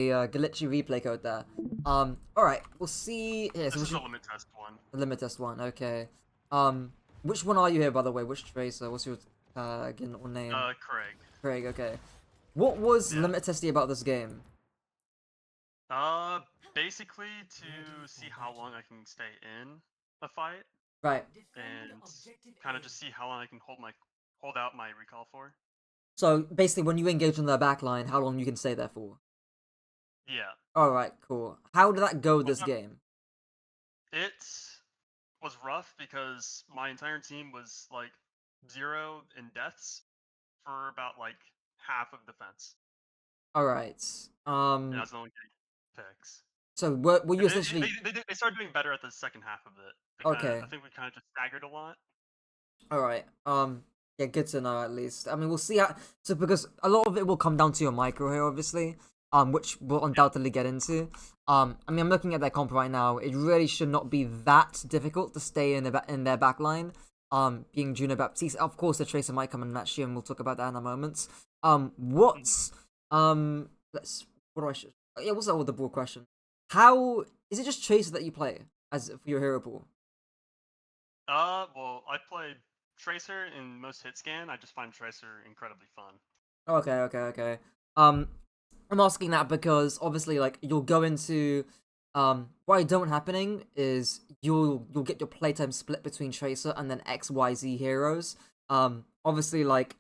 a glitchy replay code there. Alright, we'll see. Yeah, so This is which the limit test one. the limit test one, okay. Which one are you here, by the way? Which tracer? What's your again or name? Craig. Craig, okay. What was Yeah. limit testy about this game? Uh, Basically to see how long I can stay in a fight Right. and kind of just see how long I can hold out my recall for. So basically, when you engage on their backline, how long you can stay there for? Yeah. Alright, cool. How did that go this game? It was rough because my entire team was like 0 in deaths for about like half of defense, Alright. and I was the only getting picks. So were you And essentially they started doing better at the second half of it. okay? I think we kind of just staggered a lot. All right. Yeah, good to know at least. I mean, we'll see how. So because a lot of it will come down to your micro here, obviously. Which we'll undoubtedly get into. I mean, I'm looking at their comp right now. It really should not be that difficult to stay in their back line. Being Juno Baptiste, of course, the Tracer might come and match you, and we'll talk about that in a moment. What's let's what do I should? Yeah, what's that with the broad question? How is it just Tracer that you play as for your hero pool? Well, I played Tracer in most hit scan. I just find Tracer incredibly fun. Okay. Um, I'm asking that because obviously, like, you'll go into what don't happening is you'll get your playtime split between Tracer and then XYZ heroes. Obviously, like,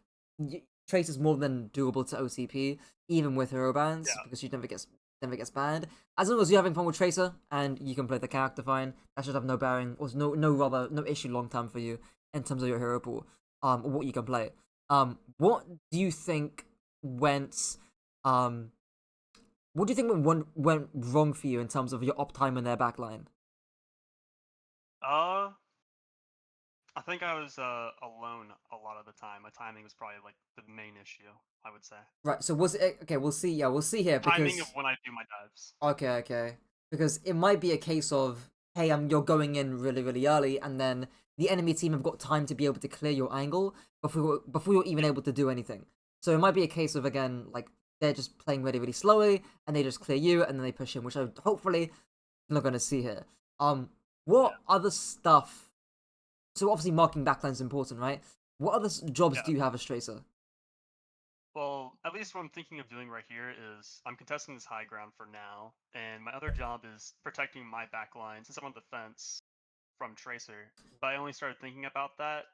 Tracer's more than doable to OCP even with hero bans Yeah. because she never gets banned. As long as you're having fun with Tracer and you can play the character fine, that should have no bearing or no issue long term for you in terms of your hero pool. Or what you can play. What do you think went um what do you think went wrong for you in terms of your uptime in their backline? Uh, I think I was alone a lot of the time. My timing was probably like the main issue, I would say. Right, so was it okay, we'll see. Yeah, we'll see here Timing of because when I do my dives. okay. Because it might be a case of hey, you're going in really early and then the enemy team have got time to be able to clear your angle before you're even Yeah. able to do anything. So it might be a case of again like they're just playing really slowly and they just clear you and then they push in, which I hopefully not going to see here. What Yeah. other stuff? So obviously marking backline is important, right? What other jobs Yeah. do you have as Tracer? Well, at least what I'm thinking of doing right here is I'm contesting this high ground for now, and my other job is protecting my back line since I'm on defense from Tracer. But I only started thinking about that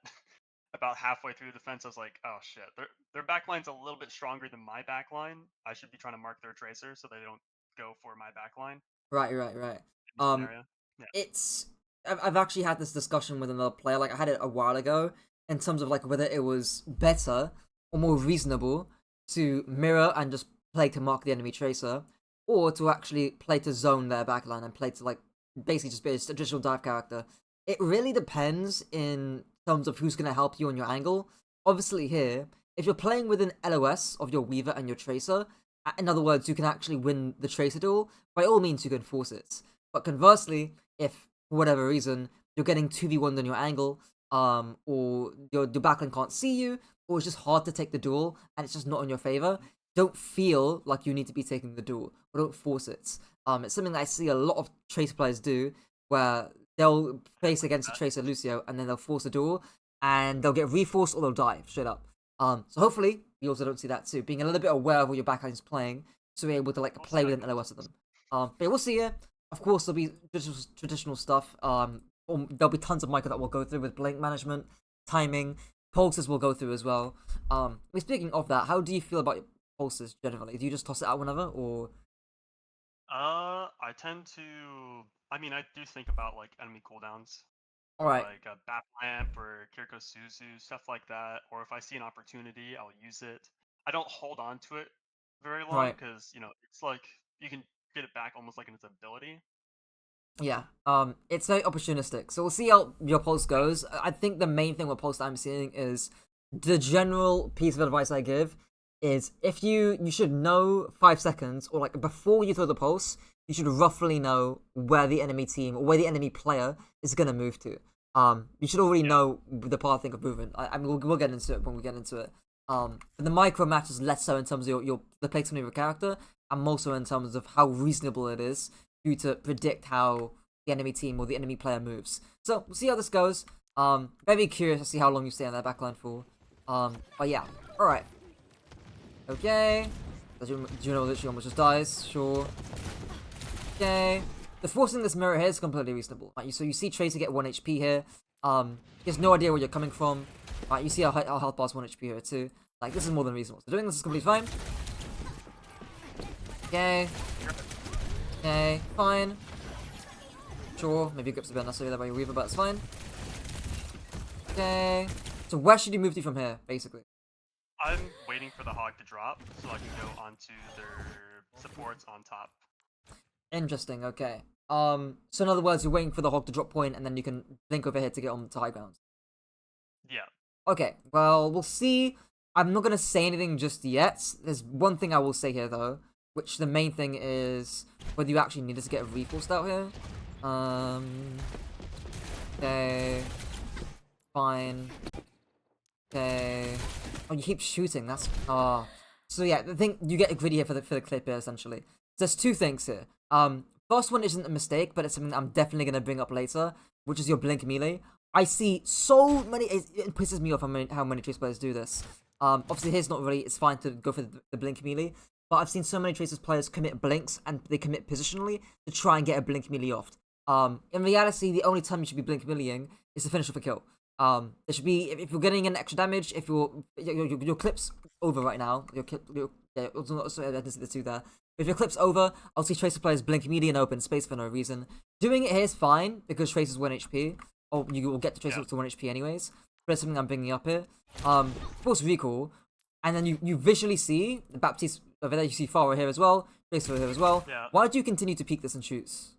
about halfway through the defense. I was like, oh shit, their back line's a little bit stronger than my back line. I should be trying to mark their Tracer so they don't go for my back line Right. in this Um, scenario. Yeah. it's I've actually had this discussion with another player. Like I had it a while ago in terms of like whether it was better or more reasonable to mirror and just play to mark the enemy Tracer, or to actually play to zone their backline and play to like basically just be a traditional dive character. It really depends in terms of who's gonna help you on your angle. Obviously, here, if you're playing with an LOS of your Weaver and your Tracer, in other words, you can actually win the Tracer duel. By all means, you can force it. But conversely, if for whatever reason you're getting 2v1 on your angle, or your backline can't see you, or it's just hard to take the duel and it's just not in your favor, don't feel like you need to be taking the duel, or don't force it. It's something that I see a lot of Tracer players do, where they'll face against a Tracer Lucio and then they'll force a duel, and they'll get reforced or they'll die straight up. So hopefully you also don't see that too, being a little bit aware of what your backline is playing, so you're able to like We'll see play how with it an LOS of them. goes. But yeah, we'll see here. Of course, there'll be traditional stuff. There'll be tons of micro that we'll go through with blink management, timing, pulses we'll go through as well. Speaking of that, how do you feel about your pulses generally? Do you just toss it out whenever, or I tend to. I mean, I do think about like enemy cooldowns, all right, like a Bat Lamp or Kiriko Suzu, stuff like that. Or if I see an opportunity, I'll use it. I don't hold on to it very long right? because it's like you can get it back almost like in its ability. Yeah, it's very opportunistic. So we'll see how your pulse Yeah. goes. I think the main thing with pulse that I'm seeing is the general piece of advice I give is if you should know 5 seconds or like before you throw the pulse, you should roughly know where the enemy team or where the enemy player is gonna move to. You should already Yeah. know the pathing of movement. I mean, we'll get into it when we get into it. But the micro matters less so in terms of the placement of your character, and more so in terms of how reasonable it is for you to predict how the enemy team or the enemy player moves. So we'll see how this goes. Very curious to see how long you stay on that backline for. But yeah, all right. Okay. Do you know that she almost just dies? Sure. Okay. The forcing this mirror here is completely reasonable. Right, so you see Tracer get 1 HP here. He has no idea where you're coming from. Right, you see our health bar's 1 HP here too. Like, this is more than reasonable. So doing this is completely fine. Okay. Okay, fine. Sure, maybe grips a bit unnecessary there by your Weaver, but it's fine. Okay. So where should you move to from here, basically? I'm waiting for the hog to drop so I can go onto their supports on top. Interesting, okay. So in other words, you're waiting for the hog to drop point, and then you can blink over here to get on to high ground. Yeah. Okay, well, we'll see. I'm not gonna say anything just yet. There's one thing I will say here, though, which the main thing is whether you actually need us to get reinforced out here. Okay. Fine. Okay. Oh, you keep shooting. That's So yeah, the thing you get greedy here for the clip here essentially. There's two things here. First one isn't a mistake, but it's something that I'm definitely gonna bring up later, which is your blink melee. I see so many. It pisses me off how many Tracer players do this. Obviously here's not really. It's fine to go for the blink melee, but I've seen so many Tracer players commit blinks and they commit positionally to try and get a blink melee off. In reality, the only time you should be blink meleeing is to finish off a kill. There should be if you're getting an extra damage, if your clip's over right now, I didn't see the two there. If your clip's over, I'll see Tracer players blink immediately and open space for no reason. Doing it here is fine because Tracer's 1 HP, or you will get the Tracer to 1 HP anyways. But it's something I'm bringing up here. Force recall, and then you visually see the Baptiste over there. You see Farah here as well, Tracer over here as well. Yeah. Why do you continue to peek this and shoots?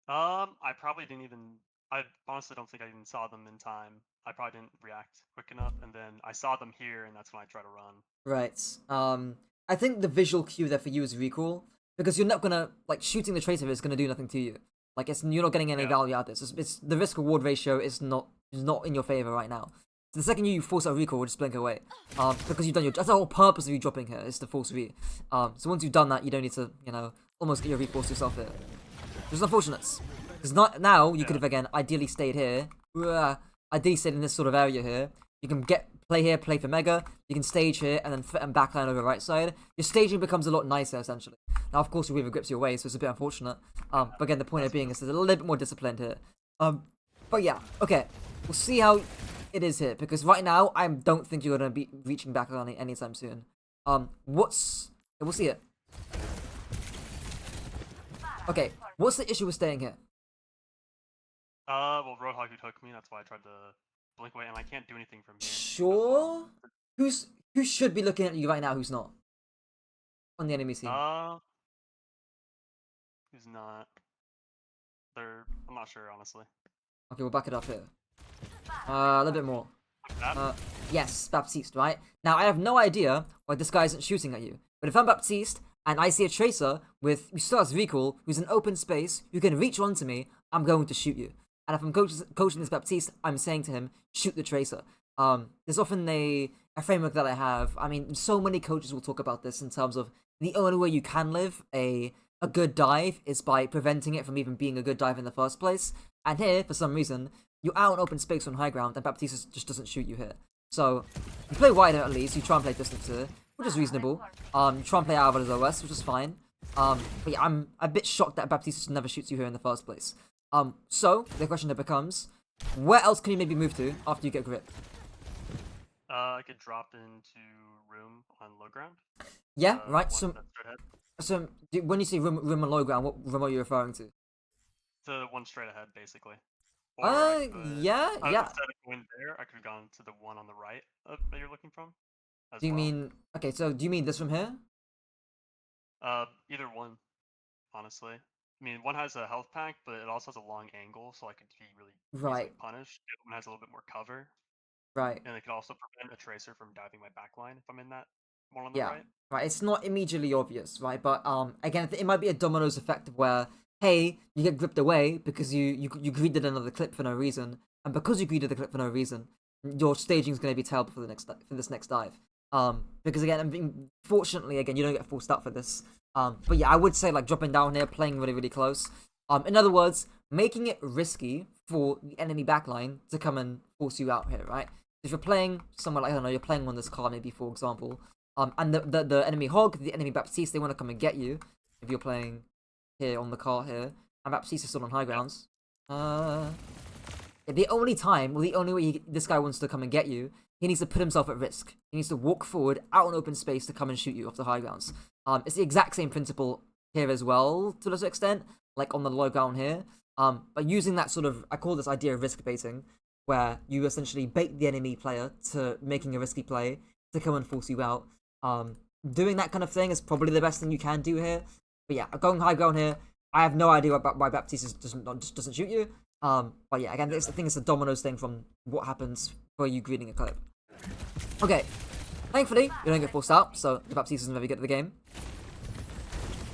I probably didn't even. I honestly don't think I even saw them in time. I probably didn't react quick enough, and then I saw them here, and that's when I tried to run. Right. I think the visual cue there for you is recall, because you're not gonna like shooting the Tracer is gonna do nothing to you. Like you're not getting any value out of this. It's the risk reward ratio is not in your favor right now. So the second you force a recall, just blink away. Because you've done that's the whole purpose of you dropping here is to force re. So once you've done that, you don't need to almost get your reforce yourself here. Which is unfortunate. Because now you could have again ideally stayed here. Ideally stayed in this sort of area here. You can play for Mega. You can stage here and then threaten backline over the right side. Your staging becomes a lot nicer essentially. Now of course your Weaver grips your way, so it's a bit unfortunate. But again the point of being is there's a little bit more disciplined here. But yeah, okay. We'll see how it is here because right now I don't think you're gonna be reaching backline anytime soon. We'll see it. Okay, what's the issue with staying here? Well, Roadhog who took me. That's why I tried to blink away, and I can't do anything from here. Sure. Who should be looking at you right now? Who's not on the enemy team? Who's not? I'm not sure, honestly. Okay, we'll back it up here. A little bit more. Yes, Baptiste, right? Now, I have no idea why this guy isn't shooting at you. But if I'm Baptiste, and I see a Tracer who still has recall, who's in open space, who can reach onto me, I'm going to shoot you. And if I'm coaching this Baptiste, I'm saying to him, shoot the Tracer. There's often a framework that I have. I mean, so many coaches will talk about this in terms of the only way you can live a good dive is by preventing it from even being a good dive in the first place. And here, for some reason, you're out in open space on high ground, and Baptiste just doesn't shoot you here. So, you play wider at least, you try and play distance here, which is reasonable. You try and play out of his OS, which is fine. But yeah, I'm a bit shocked that Baptiste never shoots you here in the first place. So, the question then becomes, where else can you maybe move to after you get grip? I could drop into room on low ground. Yeah, right. So when you say room on low ground, what room are you referring to? The one straight ahead, basically. Yeah. Instead of going there, I could have gone to the one on the right that you're looking from. Do you mean so do you mean this from here? Either one, honestly. I mean, one has a health pack, but it also has a long angle, so I could be really easily punished. The other one has a little bit more cover. Right. And it could also prevent a Tracer from diving my backline if I'm in that one on the right. Right. It's not immediately obvious, right? But again, it might be a dominoes effect of where, hey, you get gripped away because you greeted another clip for no reason, and because you greeted the clip for no reason, your staging is going to be terrible for this next dive. Because again, fortunately, again, you don't get full start for this. But yeah, I would say like dropping down here, playing really, really close. In other words, making it risky for the enemy backline to come and force you out here, right? If you're playing somewhere like, I don't know, you're playing on this card maybe, for example, and the enemy hog, the enemy Baptiste, they want to come and get you. If you're playing here on the cart here, and Baptiste is still on high grounds. The only time, well, the only way this guy wants to come and get you, he needs to put himself at risk. He needs to walk forward out in open space to come and shoot you off the high grounds. It's the exact same principle here as well, to a certain extent, like on the low ground here. But using that sort of, I call this idea of risk baiting, where you essentially bait the enemy player to making a risky play to come and force you out. Doing that kind of thing is probably the best thing you can do here. But yeah, going high ground here, I have no idea why Baptiste doesn't shoot you. But yeah, again, I think it's a dominoes thing from what happens for you greeting a clip. Okay, thankfully, you don't get forced out, so the Baptiste isn't very good at the game.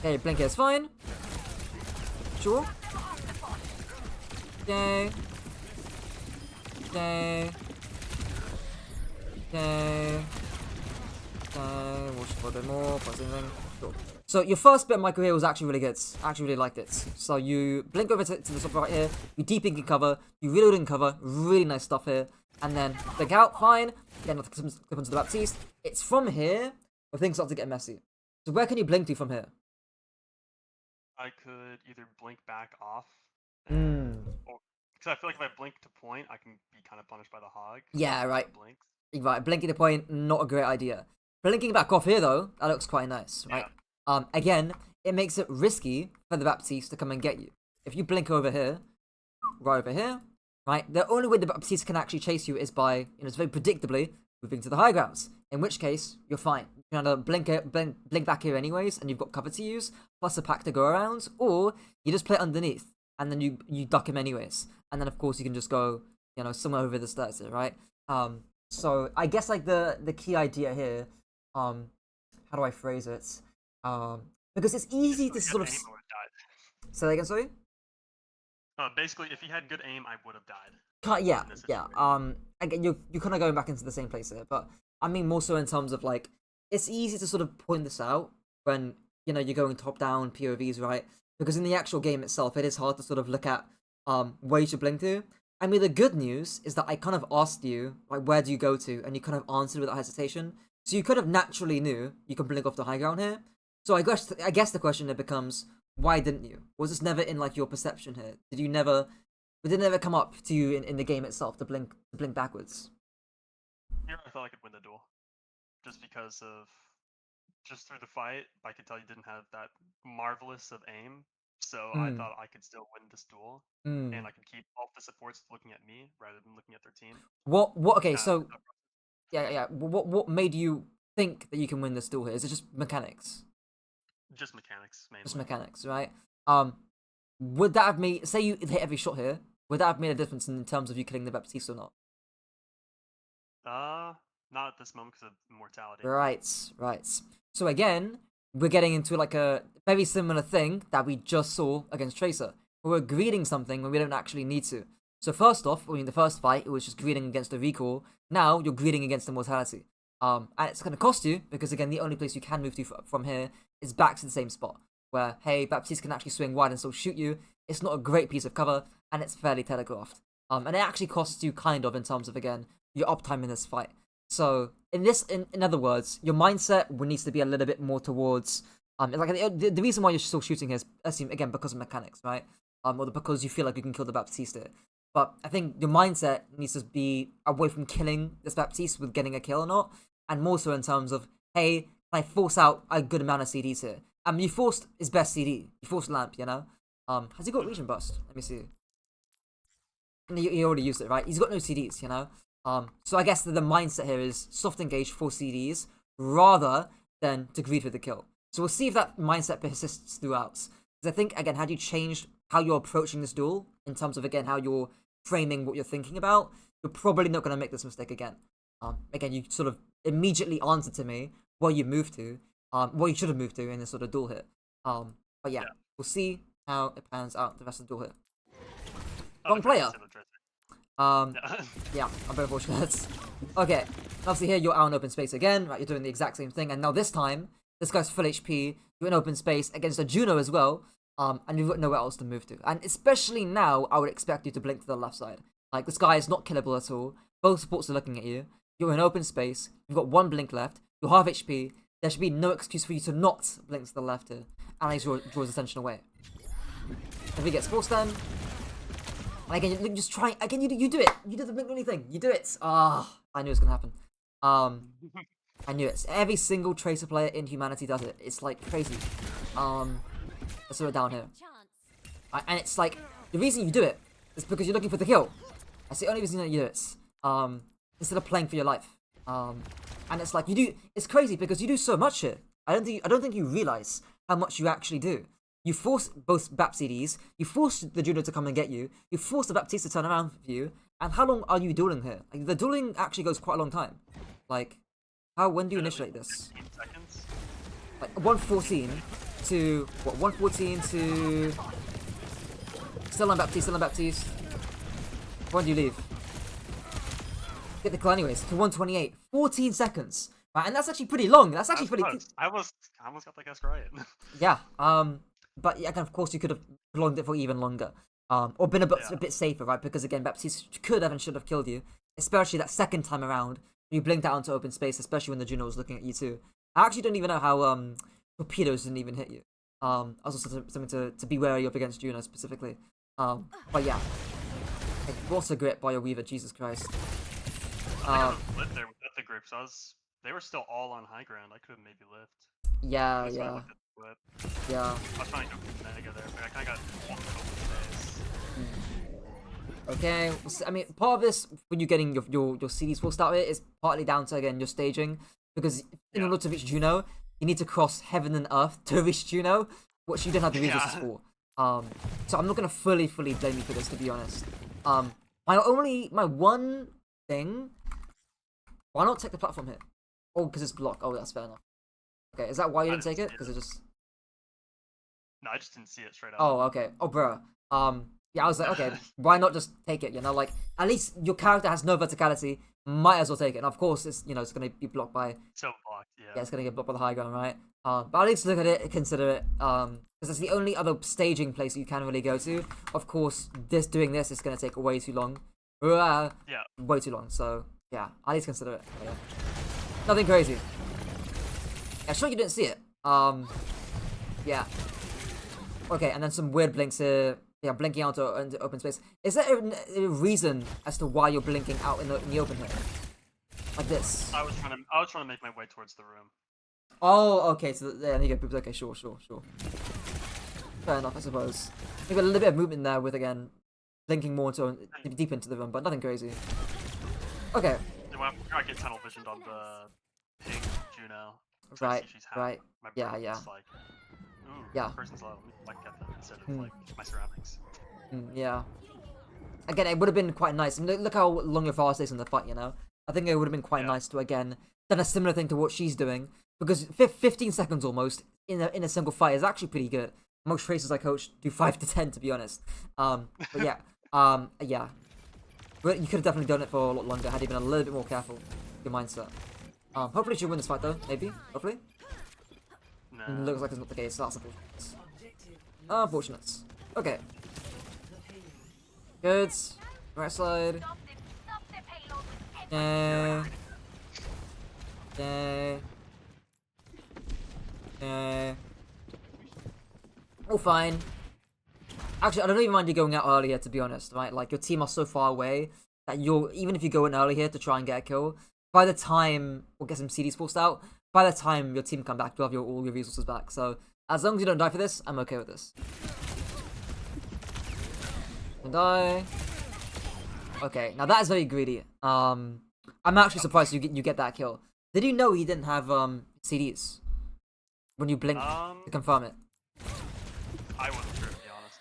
Okay, blink here is fine. Sure. Okay. Okay. Okay. Okay. Watch for a bit more. Plus anything. Sure. So your first bit of micro here was actually really good. I actually really liked it. So you blink over to the top right here. You deep in cover. You reload in cover. Really nice stuff here. And then blink out. Fine. Again, clip onto the Baptiste. It's from here where things start to get messy. So where can you blink to from here? I could either blink back off, Mm. because I feel like if I blink to point, I can be kind of punished by the hog. Yeah, right. Blinks. Right, blinking to point, not a great idea. Blinking back off here though, that looks quite nice, right? Yeah. Again, it makes it risky for the Baptiste to come and get you. If you blink over here, right over here, right, the only way the Baptiste can actually chase you is by, it's very predictably moving to the high grounds. In which case, you're fine. You can either blink back here anyways, and you've got cover to use, plus a pack to go around, or you just play underneath, and then you duck him anyways. And then of course you can just go, somewhere over the stairs here, right? So I guess like the key idea here, how do I phrase it? Because it's easy to sort of. Say that again, sorry. Basically, if he had good aim, I would have died. Yeah. Again, you're kind of going back into the same place here, but I mean more so in terms of like, it's easy to sort of point this out when you're going top down POVs, right? Because in the actual game itself, it is hard to sort of look at where you should blink to. I mean, the good news is that I kind of asked you, like, where do you go to? And you kind of answered without hesitation. So you could have naturally knew you can blink off the high ground here. So I guess the question then becomes, why didn't you? Was this never in, like, your perception here? Did it never come up to you in the game itself to blink backwards? Here I thought I could win the duel. Just because of, just through the fight, I could tell you didn't have that marvelous of aim. So I thought I could still win this duel, and I could keep all the supports looking at me rather than looking at their team. Okay, so yeah. What made you think that you can win this duel here? Is it just mechanics? Just mechanics, mainly. Just mechanics, right? Would that have made, say you hit every shot here, would that have made a difference in terms of you killing the Baptiste or not? Not at this moment because of mortality. Right. So again, we're getting into like a very similar thing that we just saw against Tracer. We're greeting something when we don't actually need to. So first off, the first fight, it was just greeting against the recall. Now you're greeting against the mortality. And it's going to cost you, because again, the only place you can move to from here is back to the same spot. Where, hey, Baptiste can actually swing wide and still shoot you. It's not a great piece of cover, and it's fairly telegraphed. And it actually costs you kind of in terms of, again, your uptime in this fight. So, in other words, your mindset needs to be a little bit more towards, like the reason why you're still shooting here is, again, because of mechanics, right? Or because you feel like you can kill the Baptiste. But I think your mindset needs to be away from killing this Baptiste with getting a kill or not, and more so in terms of, hey, can I force out a good amount of CDs here? You forced his best CD. You forced Lamp, Has he got Legion Burst? Let me see. He already used it, right? He's got no CDs, So I guess the mindset here is soft engage for CDs rather than to greed for the kill. So we'll see if that mindset persists throughout. Because I think, again, had you changed how you're approaching this duel, in terms of, again, how you're framing what you're thinking about, you're probably not going to make this mistake again. Again, you sort of immediately answered to me what you moved to, what you should have moved to in this sort of duel hit. But yeah, we'll see how it pans out the rest of the duel hit. Wrong player. Yeah, I'm very fortunate. Okay, obviously here you're out in open space again, right? You're doing the exact same thing, and now this time, this guy's full HP, you're in open space against a Juno as well, and you've got nowhere else to move to. And especially now, I would expect you to blink to the left side. Like, this guy is not killable at all, both supports are looking at you, you're in open space, you've got one blink left, you're half HP, there should be no excuse for you to not blink to the left here, and he draws attention away. If he gets forced then, and again, you just try, again, you do it, you do the blink only thing, you do it, I knew it was gonna happen. I knew it. Every single Tracer player in humanity does it. It's like crazy. Let's slow it down here. And it's like, the reason you do it is because you're looking for the kill. That's the only reason that you do it. Instead of playing for your life. And it's like, it's crazy because you do so much here. I don't think you realize how much you actually do. You force both BAP CDs, you force the Juno to come and get you, you force the Baptiste to turn around for you, and how long are you dueling here? Like, the dueling actually goes quite a long time. Like, when do you initiate this? 15 seconds. Like 114 to what? 114 to still on Baptiste. When do you leave? Get the kill anyways to 128. 14 seconds. Right, and that's actually pretty long. That's actually pretty. I almost got the guess right. Yeah. But yeah, of course you could have prolonged it for even longer. Or been a bit safer, right? Because again, Baptiste could have and should have killed you, especially that second time around. You blinked out into open space, especially when the Juno was looking at you too. I actually don't even know how torpedoes didn't even hit you. Also something to be wary of against Juno specifically. But yeah, like, what's a grip by your Weaver? Jesus Christ. I think I lived there without the grip, so they were still all on high ground. I could have maybe lived. Yeah. I was trying to go for Mega there, but I kind of got one open space. Okay, I mean, part of this, when you're getting your CDs full start with, is partly down to, again, your staging. Because in order to reach Juno, you need to cross heaven and earth to reach Juno, which you don't have the resources for. So I'm not going to fully blame you for this, to be honest. My one thing, why not take the platform here? Oh, because it's blocked. Oh, that's fair enough. Okay, is that why you didn't take it? Because it just... No, I just didn't see it straight up. Oh, okay. Oh, bruh. Yeah, I was like, okay, why not just take it, you know, like, at least your character has no verticality, might as well take it, and of course, it's, you know, it's gonna be blocked by... So blocked, yeah. Yeah, it's gonna get blocked by the high ground, right? But at least look at it, consider it, because it's the only other staging place you can really go to. Of course, doing this is gonna take way too long. Yeah. Way too long, so, yeah, at least consider it. Yeah. Nothing crazy. Yeah, sure you didn't see it. Yeah. Okay, and then some weird blinks here. Yeah, blinking out into open space. Is there a reason as to why you're blinking out in the open here? Like this? I was trying to make my way towards the room. Oh, okay, so there you go. Okay, sure. Fair enough, I suppose. Maybe a little bit of movement there with, again, blinking more deep into the room, but nothing crazy. Okay. I get tunnel visioned on the pink Juno. Right. My Yeah. like, ooh, Yeah. person's low. Let me get that instead of like my surroundings. Yeah. Again, it would have been quite nice. I mean, look how long your fast is in the fight, you know? I think it would have been quite nice to, again, done a similar thing to what she's doing. Because 15 seconds almost in a single fight is actually pretty good. Most Tracers I coach do 5 to 10, to be honest. But yeah. Yeah. But you could have definitely done it for a lot longer had you been a little bit more careful with your mindset. Hopefully she'll win this fight though, maybe. Hopefully. No. Looks like it's not the case, so that's unfortunate. Unfortunate. Okay. Good. Right side. Yeah. All fine. Actually, I don't even mind you going out earlier, to be honest, right? Like, your team are so far away that even if you go in early here to try and get a kill, by the time we'll get some CDs forced out, by the time your team come back, you'll have all your resources back. So, as long as you don't die for this, I'm okay with this. Don't die. Okay, now that is very greedy. I'm actually surprised you get that kill. Did you know he didn't have CDs when you blinked to confirm it? I wasn't sure, to be honest.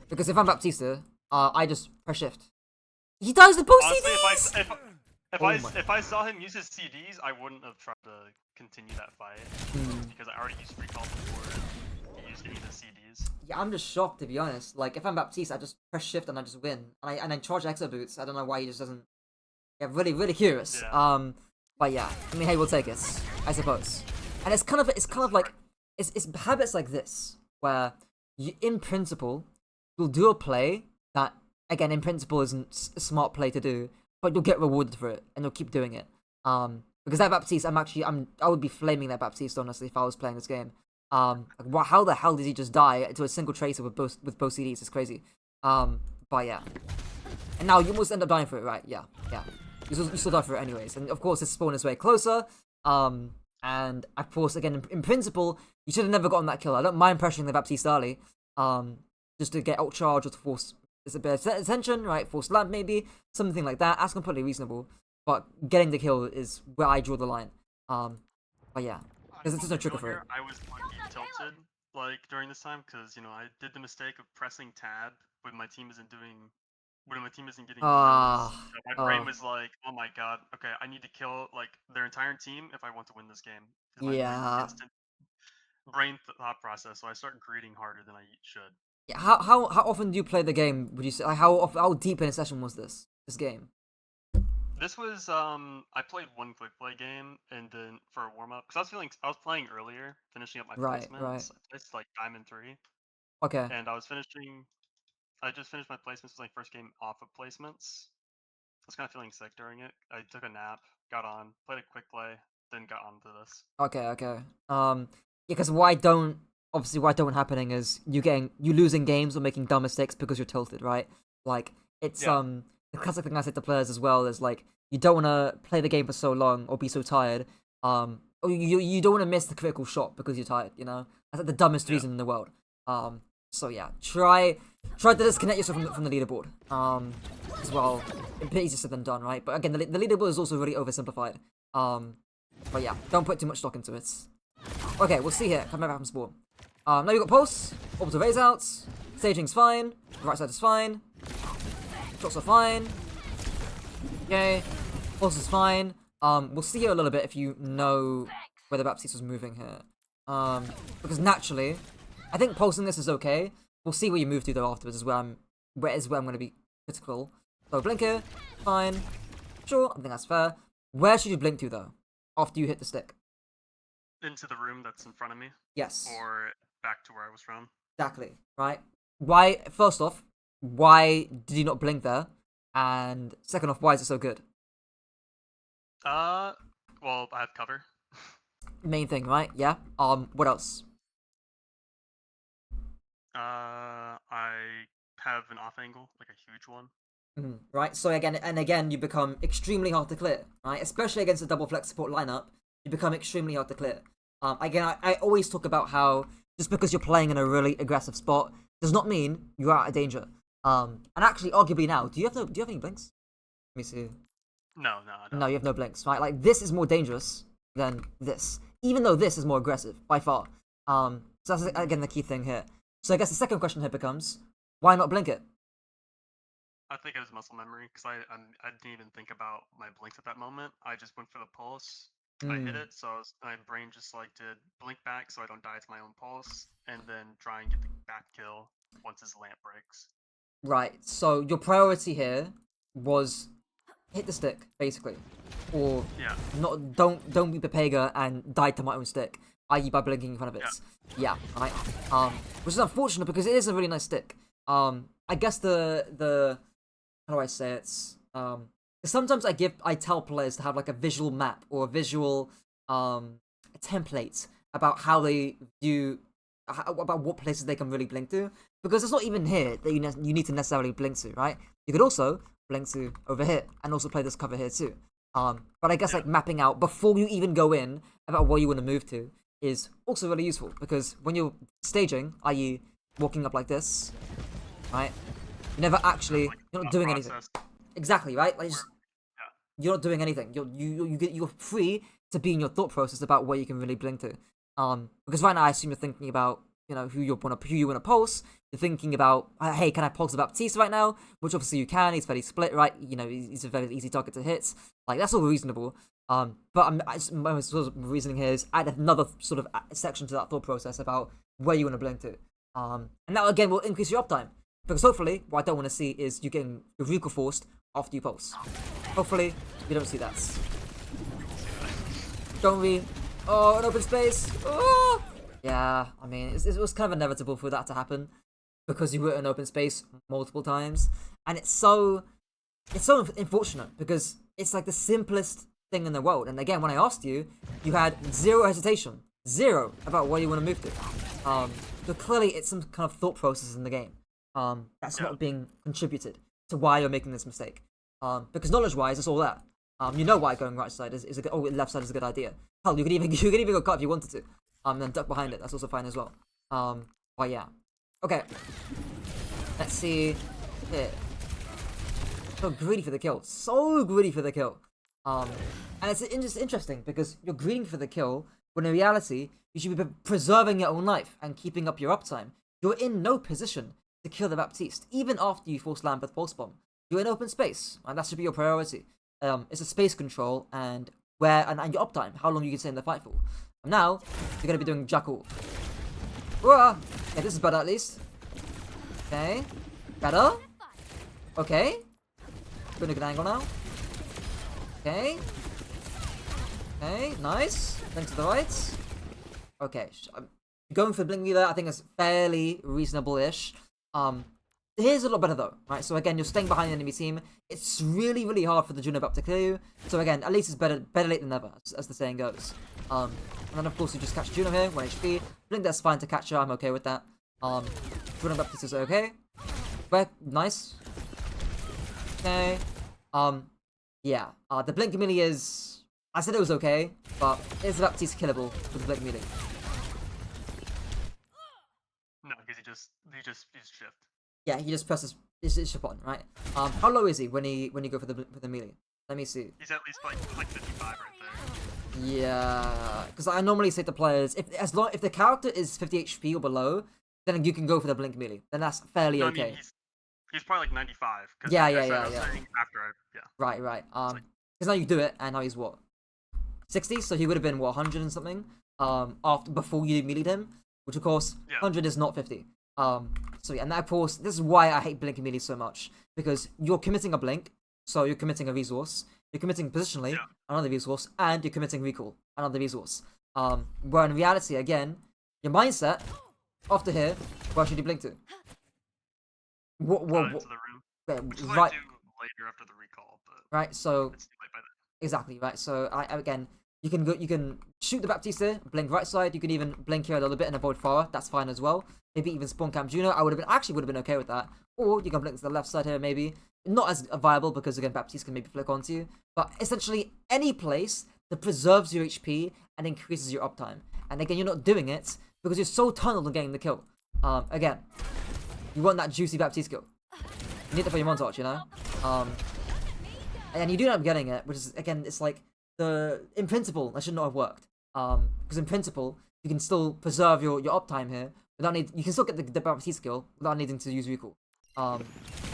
Because if I'm Baptista, I just press shift. He dies with both Honestly, CDs! If I saw him use his CDs, I wouldn't have tried to continue that fight because I already used recall before he used any of the CDs. Yeah, I'm just shocked, to be honest. Like, if I'm Baptiste, I just press shift and I just win. And I charge exo boots. I don't know why he just doesn't. Yeah, really, really curious. Yeah. But yeah, I mean, hey, we'll take it, I suppose. And it's kind of like, it's habits like this where you, in principle, you'll do a play that, again, in principle isn't a smart play to do, but you'll get rewarded for it, and you'll keep doing it. Because that Baptiste, I would be flaming that Baptiste, honestly, if I was playing this game. Like, how the hell did he just die to a single tracer with both CDs? It's crazy. But yeah. And now you almost end up dying for it, right? Yeah. You still die for it anyways. And of course, his spawn is way closer. And of course, again, in principle, you should have never gotten that kill. I don't mind pressuring the Baptiste early. Just to get outcharged or to force a bit of attention, right? Force lamp maybe, something like that. That's completely reasonable. But getting the kill is where I draw the line. But yeah, because it's just no trigger for it. I was lucky tilted like during this time because I did the mistake of pressing tab when my team isn't getting kills. So my brain was like, oh my god, okay, I need to kill like their entire team if I want to win this game. Yeah. Instant brain thought process, so I start greeting harder than I should. Yeah. How often do you play the game? Would you say how deep in a session was this game? This was I played one quick play game and then for a warm up because I was playing earlier, finishing up my placements. Right. I placed like Diamond 3, Okay. and I just finished my placements. It was like first game off of placements. I was kind of feeling sick during it. I took a nap, got on, played a quick play, then got onto this. Okay. Yeah, because why don't happening is you losing games or making dumb mistakes because you're tilted, right? Like it's the classic thing I say to players as well is like you don't want to play the game for so long or be so tired. Or you don't want to miss the critical shot because you're tired. That's like the dumbest reason in the world. So yeah, try to disconnect yourself from the leaderboard. As well, a bit easier said than done, right? But again, the leaderboard is also really oversimplified. But yeah, don't put too much stock into it. Okay, we'll see here. Coming back from spawn. Now you got pulse, orbital raise outs, staging's fine, the right side is fine, shots are fine. Okay, pulse is fine. We'll see here a little bit if you know where the Baptiste was moving here. Because naturally, I think pulsing this is okay. We'll see where you move to though afterwards is where I'm going to be critical. So blink here, fine. Sure, I think that's fair. Where should you blink to though? After you hit the stick? Into the room that's in front of me. Yes. Or back to where I was from. Exactly. Right. Why? First off, why did you not blink there? And second off, why is it so good? Well, I have cover. Main thing, right? Yeah. What else? I have an off angle, like a huge one. Right. So again, you become extremely hard to clear. Right. Especially against a double flex support lineup, you become extremely hard to clear. Again, I always talk about how just because you're playing in a really aggressive spot does not mean you're out of danger. And actually, arguably now, do you have any blinks? Let me see. No, I don't. No, you have no blinks, right? Like this is more dangerous than this, even though this is more aggressive by far. So that's again the key thing here. So I guess the second question here becomes, why not blink it? I think it was muscle memory because I didn't even think about my blinks at that moment. I just went for the pulse. I hit it, so my brain just like did blink back so I don't die to my own pulse, and then try and get the back kill once his lamp breaks. Right. So your priority here was hit the stick, basically, or don't be Pepega and die to my own stick, i.e. by blinking in front of it. Yeah. Right. Which is unfortunate because it is a really nice stick. I guess the how do I say it? Sometimes I tell players to have like a visual map or a visual template about how they do about what places they can really blink to, because it's not even here that you need to necessarily blink to, right? You could also blink to over here and also play this cover here too. But I guess like mapping out before you even go in about where you want to move to is also really useful, because when you're staging, i.e. walking up like this, right? You're not doing anything. Exactly, right? Like you're not doing anything. You're free to be in your thought process about where you can really blink to. Because right now I assume you're thinking about who you want to pulse. You're thinking about, hey, can I pulse the Baptiste right now? Which obviously you can. He's fairly split, right? He's a very easy target to hit. Like that's all reasonable. But my sort of reasoning here is add another sort of section to that thought process about where you want to blink to. And that again will increase your uptime. Because hopefully, what I don't want to see is you getting your recoil forced after you pulse. Hopefully, we don't see that. Don't we? Oh, an open space. Oh! Yeah, I mean, it was kind of inevitable for that to happen because you were in open space multiple times, and it's so unfortunate because it's like the simplest thing in the world. And again, when I asked you, you had zero hesitation, zero about where you want to move to. So clearly, it's some kind of thought process in the game. That's not being contributed to why you're making this mistake. Because knowledge-wise, it's all that. You know why going right side is a good, left side is a good idea. Hell, you could even go cut if you wanted to. And then duck behind it. That's also fine as well. But yeah. Okay. Let's see here. So greedy for the kill. So greedy for the kill. And it's just interesting because you're greedy for the kill when in reality you should be preserving your own life and keeping up your uptime. You're in no position to kill the Baptiste, even after you force Lambeth Pulse Bomb. You're in open space, and that should be your priority. It's a space control and and your uptime, how long you can stay in the fight for. And now you're gonna be doing Jackal. Yeah, this is better at least. Okay, better. Okay, good angle now. Okay, nice. Then to the right. Okay, going for the blink meter, I think is fairly reasonable-ish. Here's a lot better though, right? So again, you're staying behind the enemy team. It's really, really hard for the Juno Bap to clear you. So again, at least it's better late than never, as the saying goes. And then of course you just catch Juno here, 1 HP. I think that's fine to catch her. I'm okay with that. Juno Baptiste is okay. Nice. Okay. Yeah. The blink melee is. I said it was okay, but is Baptiste killable with the blink melee? No, because he just shift. Yeah, he just presses his ship on, right? How low is he when you go for the melee? Let me see. He's at least like 55 right there. Yeah, because I normally say to players if the character is 50 HP or below, then you can go for the blink melee. Then that's fairly okay. I mean, he's probably like 95. Yeah. Right. Because now you do it, and now he's what 60, so he would have been what 100 and something. Before you meleeed him, which of course 100 is not 50. So yeah, and of course, this is why I hate blink melee so much, because you're committing a blink, so you're committing a resource, you're committing positionally another resource, and you're committing recall, another resource. Where in reality, again, your mindset after here, where should you blink to? What? Into the room. Which is what I do later after the recall, but right. So it's too late by then. Exactly right. So again. You can shoot the Baptiste here, blink right side. You can even blink here a little bit and avoid Farah. That's fine as well. Maybe even spawn camp Juno. I would have been okay with that. Or you can blink to the left side here, maybe. Not as viable because again Baptiste can maybe flick onto you. But essentially any place that preserves your HP and increases your uptime. And again, you're not doing it because you're so tunneled on getting the kill. Again, you want that juicy Baptiste kill. You need that for your montage, you know. And you do end up getting it, which is again, it's like. In principle, that should not have worked. Because in principle, you can still preserve your uptime here you can still get the Baptiste skill without needing to use recall. And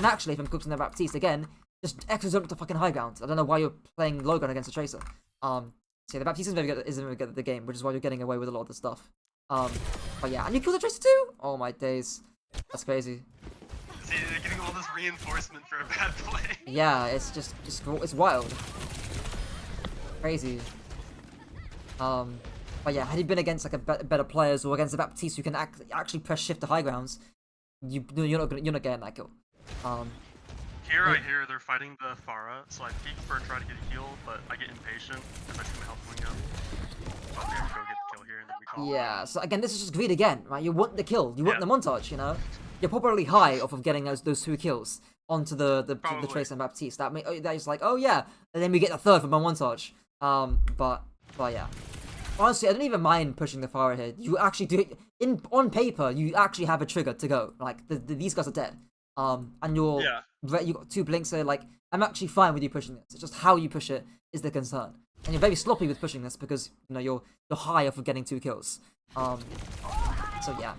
actually, if I'm cooking the Baptiste again, just extra jump to fucking high ground. I don't know why you're playing low ground against a Tracer. So yeah, the Baptiste isn't very good at the game, which is why you're getting away with a lot of the stuff. But yeah, and you kill the Tracer too? Oh my days. That's crazy. See, they're getting all this reinforcement for a bad play. Yeah, it's it's wild. Crazy. But yeah, had he been against like better players or against the Baptiste who can actually press shift to high grounds, you're not getting that kill. Here I hear they're fighting the Farah, so I peek for try to get a heal, but I get impatient because I see my health going up. So I'm gonna go get the kill here and then recall. Yeah, so again, this is just greed again, right? You want the kill, you want the montage, you know. You're probably high off of getting those 2 kills onto the Tracer and Baptiste. That is like, oh yeah, and then we get the third from my montage. But yeah. Honestly, I don't even mind pushing the Farah here. You actually do it on paper. You actually have a trigger to go. Like these guys are dead. And you got 2 blinks here. Like I'm actually fine with you pushing this. It's just how you push it is the concern. And you're very sloppy with pushing this because you know you're high off of getting 2 kills. So yeah.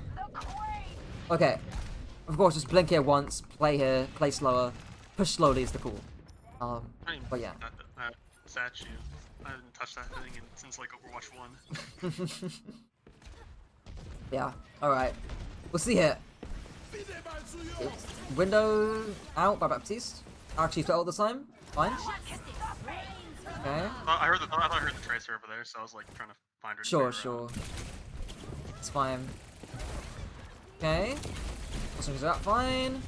Okay. Of course, just blink here once, play here, play slower, push slowly is the call. But yeah. Statue. I haven't touched that thing since like Overwatch 1. Yeah, alright. We'll see here. Window out by Baptiste. Actually, fell all the time. Fine. Okay. I thought I heard the tracer over there, so I was like trying to find her. Sure. It's fine. Okay. Swings out fine.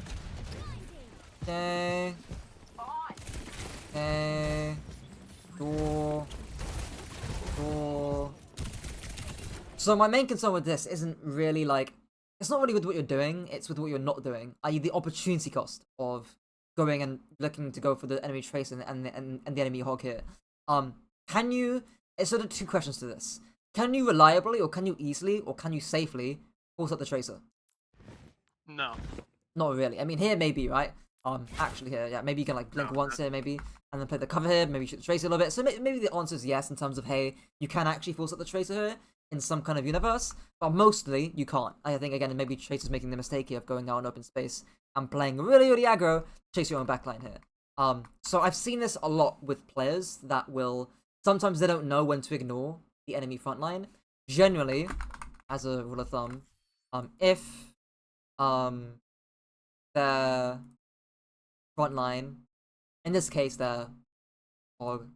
Okay. Okay. Door. So my main concern with this isn't really like, it's not really with what you're doing, it's with what you're not doing, i.e. the opportunity cost of going and looking to go for the enemy trace and the enemy hog here. Can you, it's sort of two questions to this. Can you reliably, or can you easily, or can you safely force up the tracer? No. Not really. I mean, here maybe, right? Actually here, yeah, maybe you can like blink once here, maybe, and then play the cover here, maybe shoot the tracer a little bit. So maybe the answer is yes in terms of, hey, you can actually force up the tracer here in some kind of universe, but mostly you can't. I think, again, maybe Tracer's making the mistake here of going out in open space and playing really aggro, chase your own backline here. So I've seen this a lot with players that will, sometimes they don't know when to ignore the enemy front line. Generally, as a rule of thumb, if their front line, in this case their hog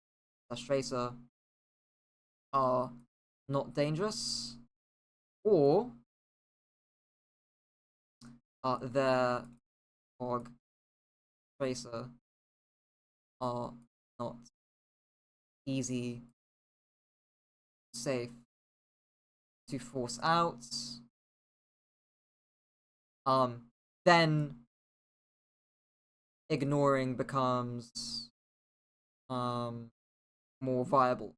/ tracer, are not dangerous, or their hog tracer are not easy, safe to force out, then ignoring becomes more viable.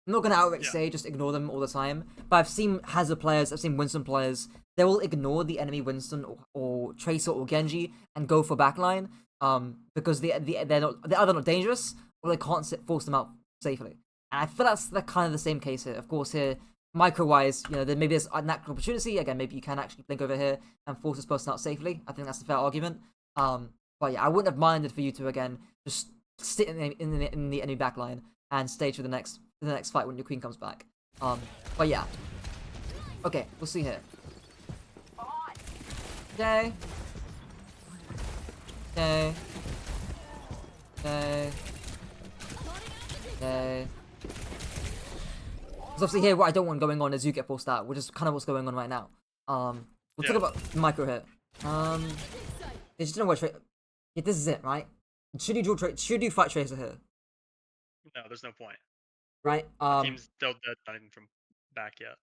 I'm not gonna outright say just ignore them all the time, but I've seen Hazard players, I've seen Winston players, they will ignore the enemy Winston or Tracer or Genji and go for backline, because they're either not dangerous or they can't force them out safely. And I feel that's kind of the same case here. Of course, here micro-wise, you know, maybe there's a natural opportunity. Again, maybe you can actually blink over here and force this person out safely. I think that's a fair argument. But yeah, I wouldn't have minded for you to again just sit in the enemy backline and stage for the next fight when your queen comes back. But yeah. Okay, we'll see here. Okay. Okay. Okay. Okay. Because obviously here, what I don't want going on is you get forced out, which is kind of what's going on right now. We'll talk about micro here. They just don't know what yeah, this is it, right? Should you fight Tracer here? No, there's no point. Right. Team's still dead, not even from back yet.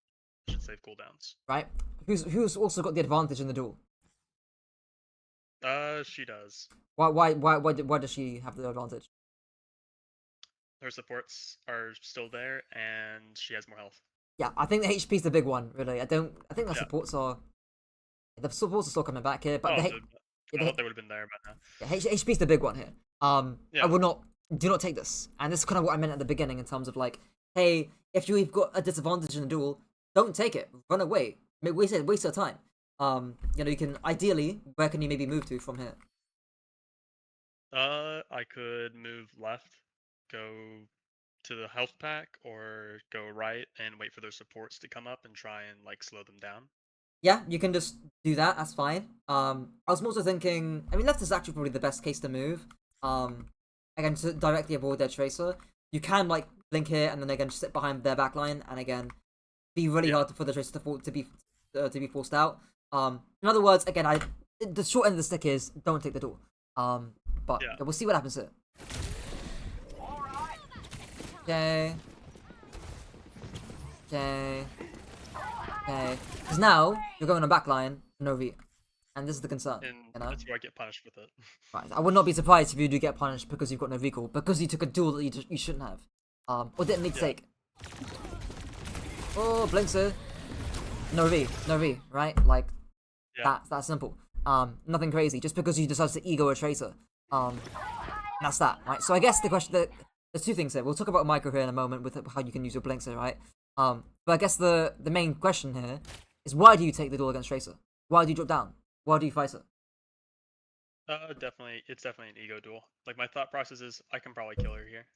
Should save cooldowns. Right. Who's also got the advantage in the duel? She does. Why does she have the advantage? Her supports are still there, and she has more health. Yeah, I think the HP's the big one, really. I think the supports are still coming back here, but I thought they would have been there, but no. Yeah, HP's the big one here. I would not do not take this, and this is kind of what I meant at the beginning in terms of like, hey, if you've got a disadvantage in a duel, don't take it, run away, waste your time. You know, you can ideally, where can you maybe move to from here? I could move left, go to the health pack, or go right and wait for their supports to come up and try and like slow them down. Yeah, you can just do that. That's fine. I was also thinking. I mean, left is actually probably the best case to move. Again, to directly avoid their tracer, you can like blink here and then again just sit behind their backline and again be really hard for the tracer to be forced out. In other words, again, the short end of the stick is don't take the duel. But we'll see what happens here. Okay. Okay. Okay. Because now you're going on backline, no V, and this is the concern. And you know? that's where I get punished with it. Right. I would not be surprised if you do get punished because you've got no recall, because you took a duel that you shouldn't have, or didn't need to take. Oh, blinks it. No V, right? Like that's simple. Nothing crazy. Just because you decide to ego a tracer. That's that, right? So I guess the question, there's two things here. We'll talk about micro here in a moment with how you can use your blinks here, right? But I guess the main question here is, why do you take the duel against Tracer? Why do you drop down? Why do you fight it? It's definitely an ego duel. Like, my thought process is, I can probably kill her here.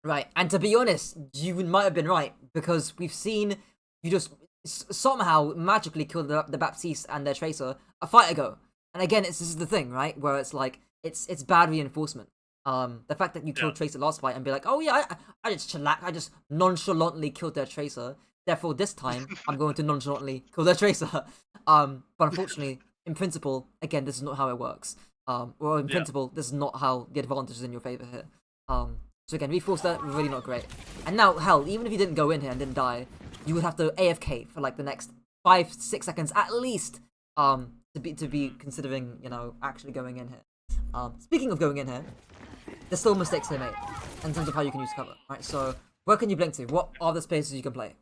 Right, and to be honest, you might have been right, because we've seen you just somehow magically killed the Baptiste and their Tracer a fight ago. And again, this is the thing, right? Where it's like it's bad reinforcement. The fact that you Yeah. killed Tracer last fight and be like, oh yeah, I just I just nonchalantly killed their Tracer. Therefore, this time I'm going to nonchalantly kill their Tracer. But unfortunately, in principle, again, this is not how it works. Or in Yeah. principle, this is not how the advantage is in your favor here. So again, reforce that really not great. And now, hell, even if you didn't go in here and didn't die, you would have to AFK for like the next 5-6 seconds at least. To be considering, you know, actually going in here. Speaking of going in here, there's still mistakes they made in terms of how you can use cover, right? So where can you blink to? What are the spaces you can play?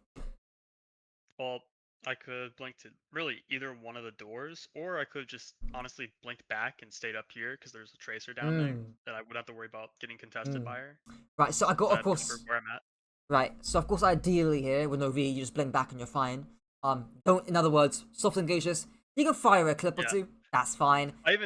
Well, I could blink to really either one of the doors, or I could just honestly blinked back and stayed up here because there's a tracer down there Mm, that I would have to worry about getting contested mm. by her. Right. So I got, of But that's course, where I'm at. right. So of course, ideally here with no V, you just blink back and you're fine. Don't, in other words, soft engage this. You can fire a clip or Yeah. two. That's fine. I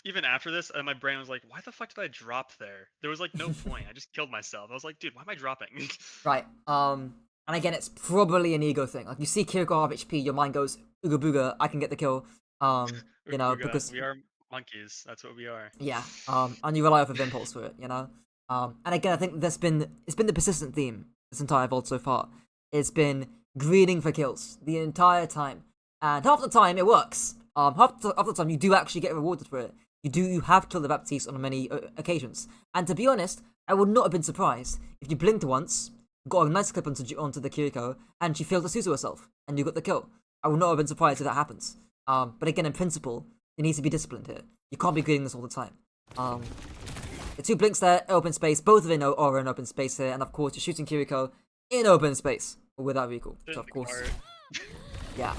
even after this, my brain was like, "Why the fuck did I drop there? There was like no point. I just killed myself." I was like, "Dude, why am I dropping?" Right. And again, it's probably an ego thing. Like you see Kiriko have HP, your mind goes ooga booga. I can get the kill. You know, because We are monkeys. That's what we are. yeah. And you rely off of impulse for it. You know. And again, I think it's been the persistent theme this entire VOD so far. It's been greeding for kills the entire time, and half the time it works. Half the time you do actually get rewarded for it. You have killed the Baptiste on many occasions, and to be honest, I would not have been surprised if you blinked once, got a nice clip onto the Kiriko, and she failed to Suzu herself, and you got the kill. I would not have been surprised if that happens. But again, in principle, you need to be disciplined here. You can't be greeting this all the time. The two blinks there, open space, both of them are in open space here, and of course you're shooting Kiriko in open space without recall. So of course, yeah.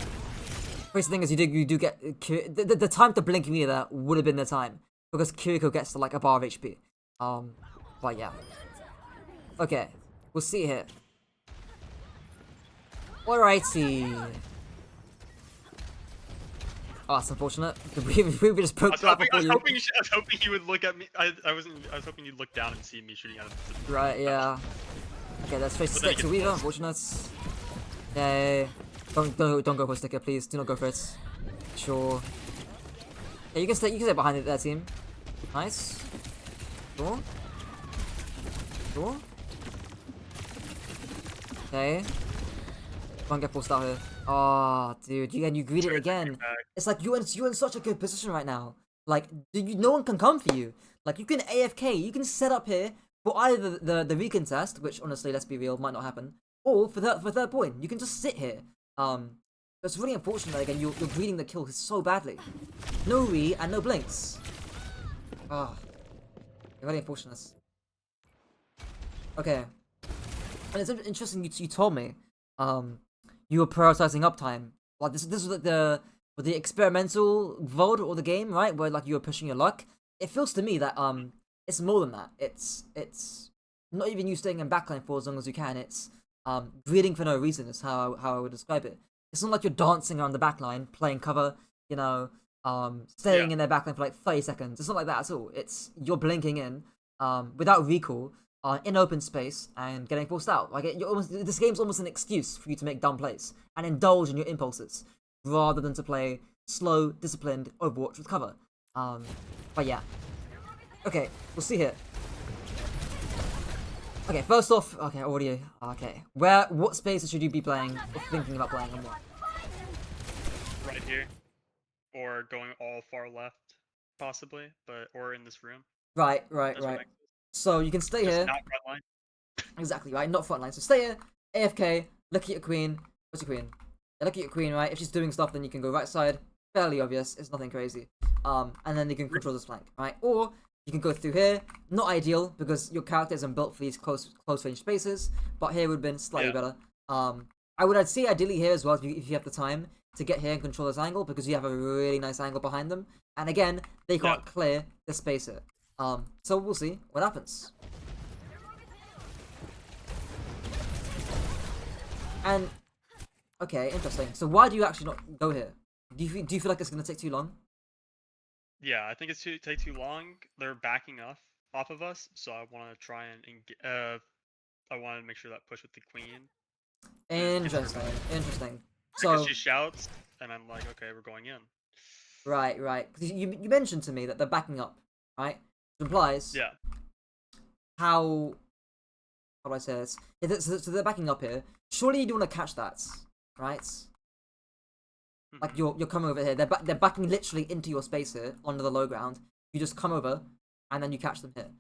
Crazy thing is you do get the time to blink me there would have been the time because Kiriko gets to like a bar of HP. But yeah. Okay, we'll see here. Alrighty. Oh, that's unfortunate. We just poked that before you. I was hoping you would look at me. I was hoping you'd look down and see me shooting at him. Right, yeah. Okay, let's face stick to Weaver, unfortunate. Okay. Don't go for sticker, please. Do not go for it. Sure. Yeah, you can stay behind it there, team. Nice. Cool. Cool. Okay. Don't get forced out here. Oh, dude, you greed it again. It's like you're in such a good position right now. Like, no one can come for you. Like, you can AFK, you can set up here for either the recontest, which honestly, let's be real, might not happen, or for third point. You can just sit here. It's really unfortunate that again you're greeding the kill so badly. No re and no blinks. Ah, very unfortunate. Okay, and it's interesting you told me, you were prioritizing uptime. Like this was like the experimental VOD or the game, right? Where like you were pushing your luck. It feels to me that it's more than that. It's not even you staying in backline for as long as you can. It's greeding for no reason is how I would describe it. It's not like you're dancing around the backline, playing cover, you know, staying in their backline for like 30 seconds. It's not like that at all. It's you're blinking in, without recall, in open space and getting forced out. Like this game's almost an excuse for you to make dumb plays and indulge in your impulses, rather than to play slow, disciplined Overwatch with cover. But yeah. Okay, we'll see here. Okay, first off, okay, already, okay. What spaces should you be playing, or thinking about playing, and what? Right here, or going all far left, possibly, or in this room. Right. So you can stay Just here. not frontline. Exactly, right? Not frontline. So stay here, AFK, look at your queen. What's your queen? Yeah, look at your queen, right? If she's doing stuff, then you can go right side. Fairly obvious, it's nothing crazy. And then you can control this flank, right? Or you can go through here. Not ideal, because your character isn't built for these close range spaces, but here would have been slightly better. I'd say ideally here as well, if you have the time to get here and control this angle, because you have a really nice angle behind them. And again, they can't clear the space here. So we'll see what happens. And okay, interesting. So why do you actually not go here? Do you feel like it's gonna take too long? Yeah, I think it's take too long. They're backing off of us, so I want to try and I want to make sure that push with the queen Interesting. Interesting. Because So she shouts, and I'm like, okay, we're going in. right. 'Cause you mentioned to me that they're backing up, right? It implies Yeah. how do I say this? So they're backing up here. Surely you don't want to catch that, right? Like you're coming over here. They're backing literally into your space here onto the low ground. You just come over, and then you catch them here.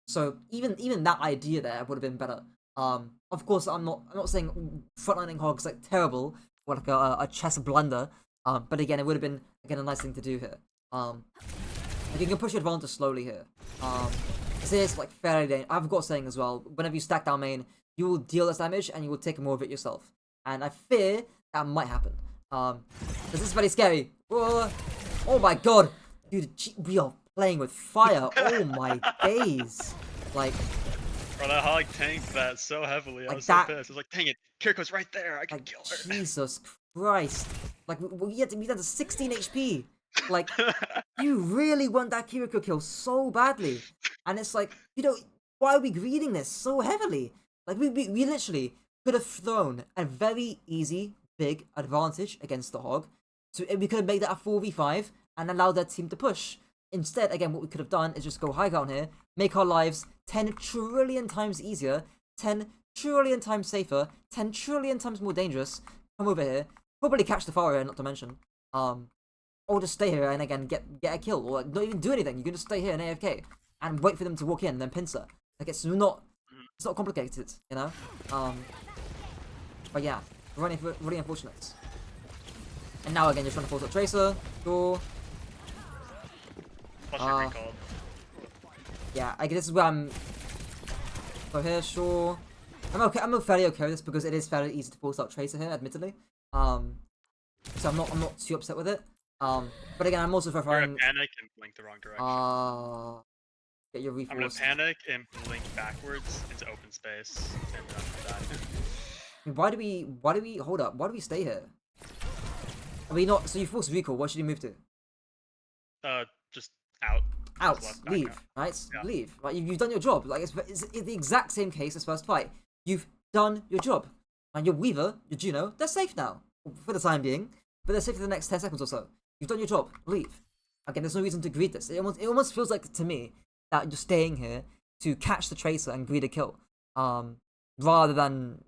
So even that idea there would have been better. Of course I'm not saying frontlining hog's like terrible or like a chess blunder. But again it would have been again a nice thing to do here. Like you can push your advantage slowly here. This is like fairly dangerous. I've got a saying as well. Whenever you stack down main, you will deal less damage and you will take more of it yourself. And I fear that might happen. This is very scary. Oh my god, dude, we are playing with fire. Oh my days. Like, Bro, that hog tanked that so heavily. I like was that. so pissed. I was like, dang it, Kiriko's right there. I can Like kill her. Jesus Christ. Like we had to 16 HP. Like you really want that Kiriko kill so badly, and it's like why are we greeting this so heavily? Like we literally could have thrown a very easy big advantage against the hog, so we could have made that a 4v5 and allowed their team to push. Instead, again, what we could have done is just go high ground here, make our lives 10 trillion times easier, 10 trillion times safer, 10 trillion times more dangerous. Come over here, probably catch the Pharaoh here, not to mention. Or just stay here and again get a kill, or like, not even do anything. You can just stay here in AFK and wait for them to walk in and then pincer. Like it's not complicated, you know. But yeah, really unfortunate. And now again, you're trying to force up Tracer. Sure. Plus you're recalled. Yeah, I guess this is where I'm. So here, sure. I'm okay. I'm fairly okay with this because it is fairly easy to force out Tracer here, admittedly. So I'm not too upset with it. But again, I'm also preferring. You're gonna panic and blink the wrong direction. Get your reforce. I'm gonna panic and blink backwards into open space, and then I'm gonna die. Why do we hold up? Why do we stay here? Are we not? So you force recall. What should you move to? Just out. Out. Just Leave. out. Right. Yeah. Leave. Right. You've done your job. Like it's the exact same case as first fight. You've done your job, and your Weaver, your Juno, they're safe now for the time being. But they're safe for the next 10 seconds or so. You've done your job. Leave. Again, there's no reason to greet this. It almost feels like to me that you're staying here to catch the Tracer and greet a kill. Rather than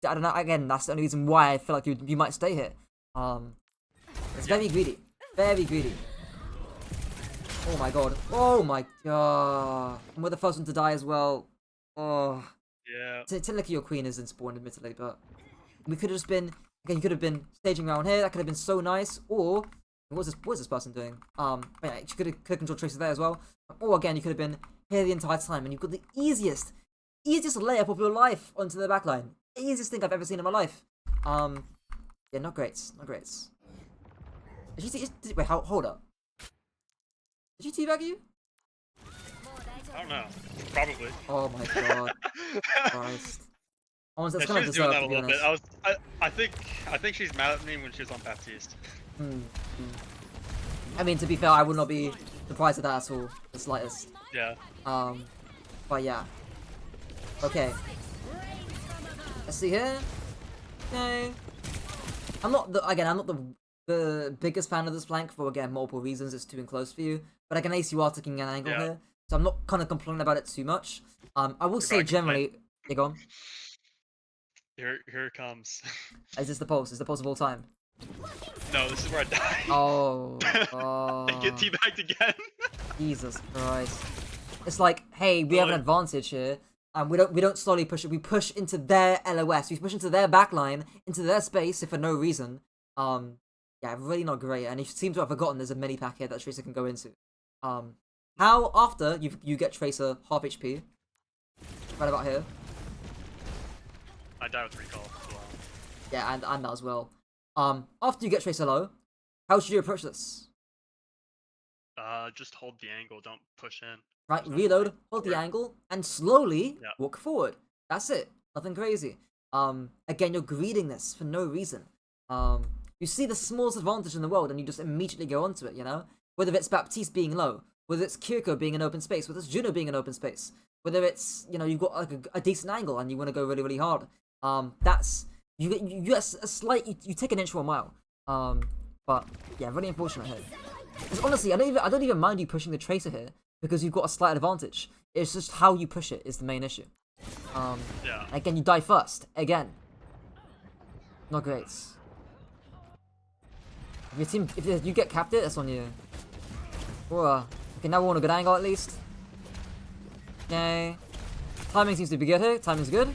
I don't know. Again, that's the only reason why I feel like you might stay here. It's very greedy. Very greedy. Oh my god. Oh my god. And we're the first one to die as well. Oh. Yeah. Technically your queen isn't spawned, admittedly, but we could have just been. Again, you could have been staging around here. That could have been so nice. Or what's this person doing? Yeah, you could have controlled Tracer there as well. Or again, you could have been here the entire time, and you've got the easiest layup of your life onto the backline. Easiest thing I've ever seen in my life. Yeah, not great. Not great. Wait, hold up. Did she teabag you? I don't know. Probably. Oh my god. Christ. That's Yeah, kind of she was doing deserved, that to a be little honest. bit. I think she's mad at me when she was on Baptiste. I mean, to be fair, I would not be surprised at that at all, the slightest. Yeah. But yeah. Okay. Let's see here. Okay. I'm not the biggest fan of this flank for again multiple reasons. It's too enclosed for you, but I can ace you are taking an angle here, so I'm not kind of complaining about it too much. I will say generally. Yeah, go on. Here it comes. Is this the pulse? Is the pulse of all time? No, this is where I die. Oh. I get teabagged again. Jesus Christ. It's like, hey, we have an advantage here, and we don't slowly push it. We push into their LOS. We push into their backline, into their space, if for no reason. Yeah, really not great. And you seem to have forgotten there's a mini pack here that Tracer can go into. How after you get Tracer half HP, right about here. I die with recall as well. Yeah, and that as well. After you get Tracer low, how should you approach this? Just hold the angle. Don't push in. Right, reload, hold the angle, and slowly Yeah. walk forward. That's it. Nothing crazy. Again, you're greeting this for no reason. You see the smallest advantage in the world, and you just immediately go onto it. You know, whether it's Baptiste being low, whether it's Kiriko being in open space, whether it's Juno being in open space, whether it's you've got like a decent angle and you want to go really really hard. That's you get a slight you take an inch for a mile. But yeah, really unfortunate here. Because honestly, I don't even mind you pushing the tracer here because you've got a slight advantage. It's just how you push it is the main issue. Yeah. Again, you die first. Again, not great. If you get capped, that's on you. Okay, now we want a good angle at least. Okay. Timing seems to be good here. Timing's good.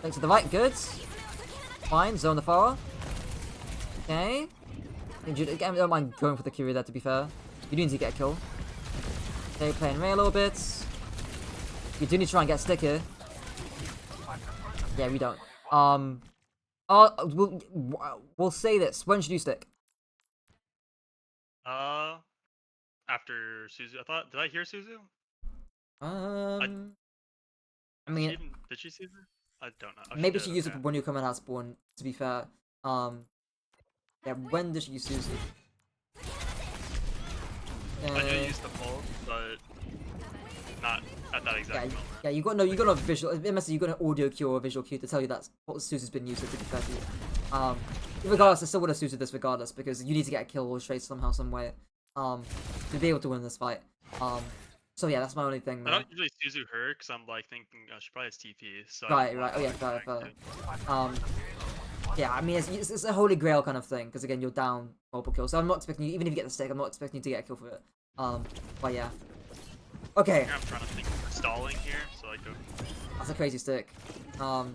Thanks to the right, good. Fine, zone the Farah. Okay. Again, don't mind going for the Curie there, to be fair. You do need to get a kill. Okay, playing Ray a little bit. You do need to try and get a stick here. Yeah, we don't. We'll say this. When should you stick? After Suzu, did I hear Suzu? I mean, did she Suzu? I don't know. Oh, maybe she she did, used okay. it when you come out spawn. To be fair, yeah. When did she use Suzu? I knew you used the pulse, but not at that exact moment. Yeah, you got a visual. You got an audio cue or a visual cue to tell you that Suzu's been used. To be fair to you, regardless, I still would have Suzu this regardless because you need to get a kill or straight somehow, some way, to be able to win this fight. So yeah, that's my only thing. I don't usually Suzu her because I'm like thinking she probably has TP. So Right. Oh yeah, fair. Yeah, I mean it's a holy grail kind of thing because again you're down multiple kills, so I'm not expecting you. Even if you get the stick, I'm not expecting you to get a kill for it. But yeah. Okay. I'm trying to think of stalling here, so I go. That's a crazy stick. I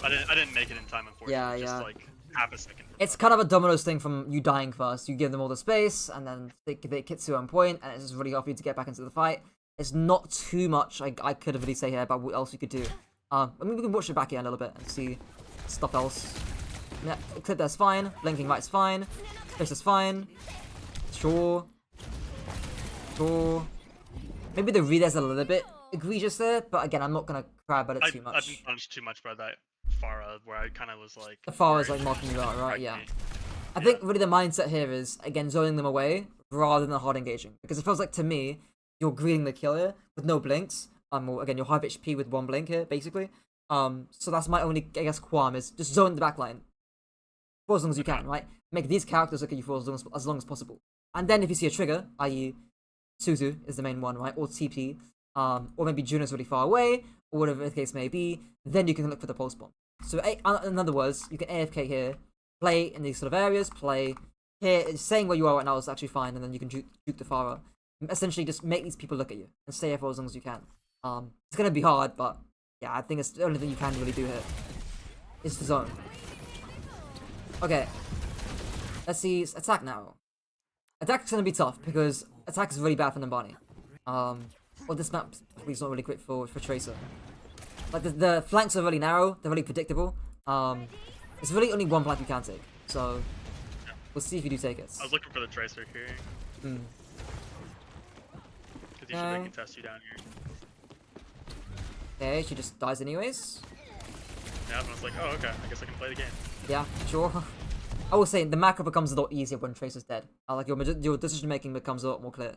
didn't make it in time, unfortunately. Yeah. Just like half a second. It's kind of a dominoes thing from you dying first. You give them all the space, and then they Kitsu on point, and it's just really hard for you to get back into the fight. It's not too much I could really say here about what else you could do. I mean, we can watch it back here a little bit and see stuff else. Yeah, clip there's fine. Blinking right's fine. This is fine. Sure. Maybe the read is a little bit egregious there, but again, I'm not gonna cry about it too much. I didn't punch too much by that Farah, where I kind of was like. The Farah's like marking you out, right? Yeah. I think really the mindset here is again zoning them away rather than hard engaging, because it feels like to me you're greeting the kill here with no blinks. Or again, you're half HP with one blink here, basically. So that's my only, I guess, qualm is just zone the backline for as long as you can, right? Make these characters look at you for as long as possible. And then if you see a trigger, i.e. Suzu is the main one, right? Or TP, or maybe Juno's really far away, or whatever the case may be, then you can look for the pulse bomb. So in other words, you can AFK here, play in these sort of areas, play here, saying where you are right now is actually fine, and then you can juke the Farah. Essentially just make these people look at you, and stay here for as long as you can. It's gonna be hard, but yeah, I think it's the only thing you can really do here. Is the zone. Okay. Let's see, attack now. Attack is gonna be tough, because attack is really bad for Nambani. Well, this map is not really great for Tracer. Like, the flanks are really narrow, they're really predictable. It's really only one flank you can take, so we'll see if you do take it. I was looking for the Tracer here. Because usually they can test you down here. Okay, she just dies anyways. Yeah, and I was like, oh, okay, I guess I can play the game. Yeah, sure. I will say, the macro becomes a lot easier when Tracer's dead. Like, your decision making becomes a lot more clear.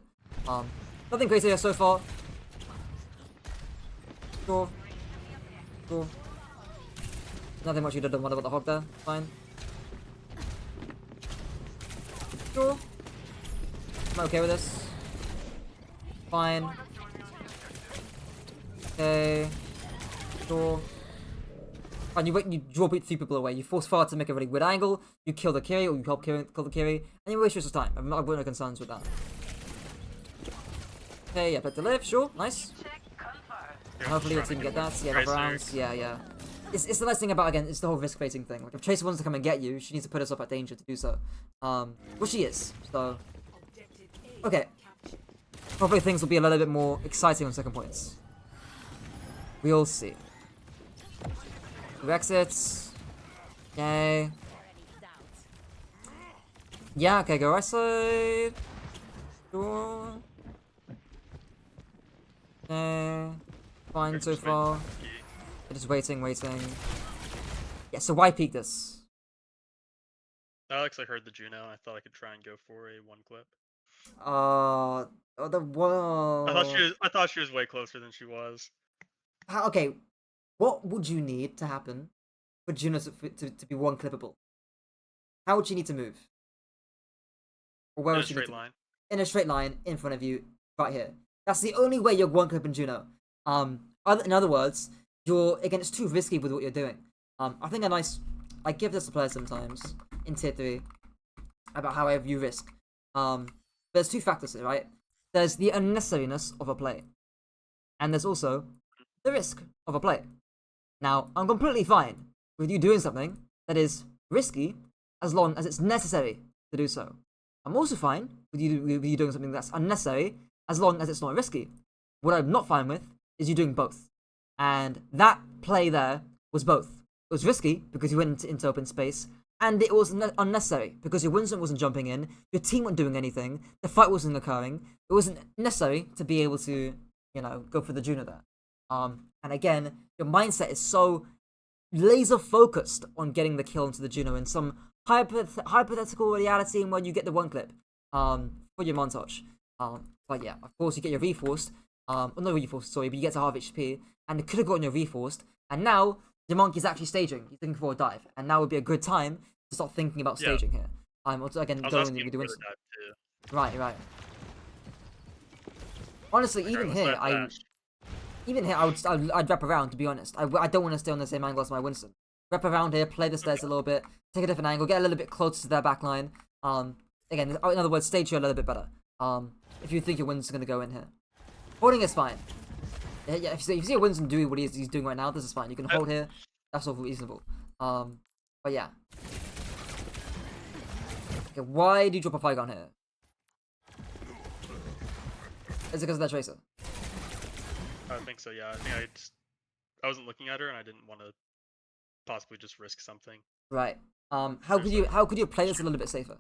Nothing crazy here so far. Sure. Nothing much you did about the hog there. Fine. Sure. I'm okay with this. Fine. Okay. Sure. And you draw 3 people away. You force Farah to make a really weird angle. You kill the Kiri, or you help kill the Kiri, and you waste your time. I've got no concerns with that. Okay, yeah, bet to live. Sure, nice. And hopefully your team get that. Yeah, another rounds. Yeah. It's the nice thing about, again, it's the whole risk facing thing. Like, if Tracer wants to come and get you, she needs to put herself at danger to do so. Well, she is. So, okay. Hopefully things will be a little bit more exciting on second points. We'll see. 2 exits. Okay. Yeah, okay, go right side. Sure. Okay. Fine so far. Just waiting. Yeah, so why peek this? Alex, I heard the Juno. I thought I could try and go for a 1 clip. Whoa. I thought she was way closer than she was. Okay, what would you need to happen for Juno to be one clippable? How would she need to move? Or where In would a she need straight to line. in a straight line in front of you, right here. That's the only way you're one clipping Juno. In other words, it's too risky with what you're doing. I think I give this to players sometimes in tier 3 about how I view risk. There's two factors here, right? There's the unnecessariness of a play, and there's also the risk of a play. Now, I'm completely fine with you doing something that is risky as long as it's necessary to do so. I'm also fine with you doing something that's unnecessary as long as it's not risky. What I'm not fine with is you doing both. And that play there was both. It was risky because you went into open space, and it was unnecessary because your Winston wasn't jumping in, your team wasn't doing anything, the fight wasn't occurring. It wasn't necessary to be able to, go for the Juno there. And again, your mindset is so laser focused on getting the kill into the Juno in some hypothetical reality in where you get the one clip for your montage. But yeah, of course you get your reforced. Not reforced, sorry, but you get to half HP, and it could have gotten your reforced, and now the monkey's actually staging. He's looking for a dive, and now would be a good time to start thinking about staging here. Also, again, I was going asking him with the for the Winston. dive too. Right. Honestly, Regardless, even here, I'd wrap around, to be honest. I don't want to stay on the same angle as my Winston. Wrap around here, play the stairs a little bit, take a different angle, get a little bit closer to their backline. Again, in other words, stage you a little bit better. If you think your Winston's going to go in here. Holding is fine. Yeah, if you see a Winston doing what he's doing right now, this is fine. You can hold here. That's all reasonable. But yeah. Okay, why do you drop a Flygon here? Is it because of that Tracer? I think so, yeah. I think I wasn't looking at her and I didn't want to possibly just risk something. Right. How could you play this a little bit safer?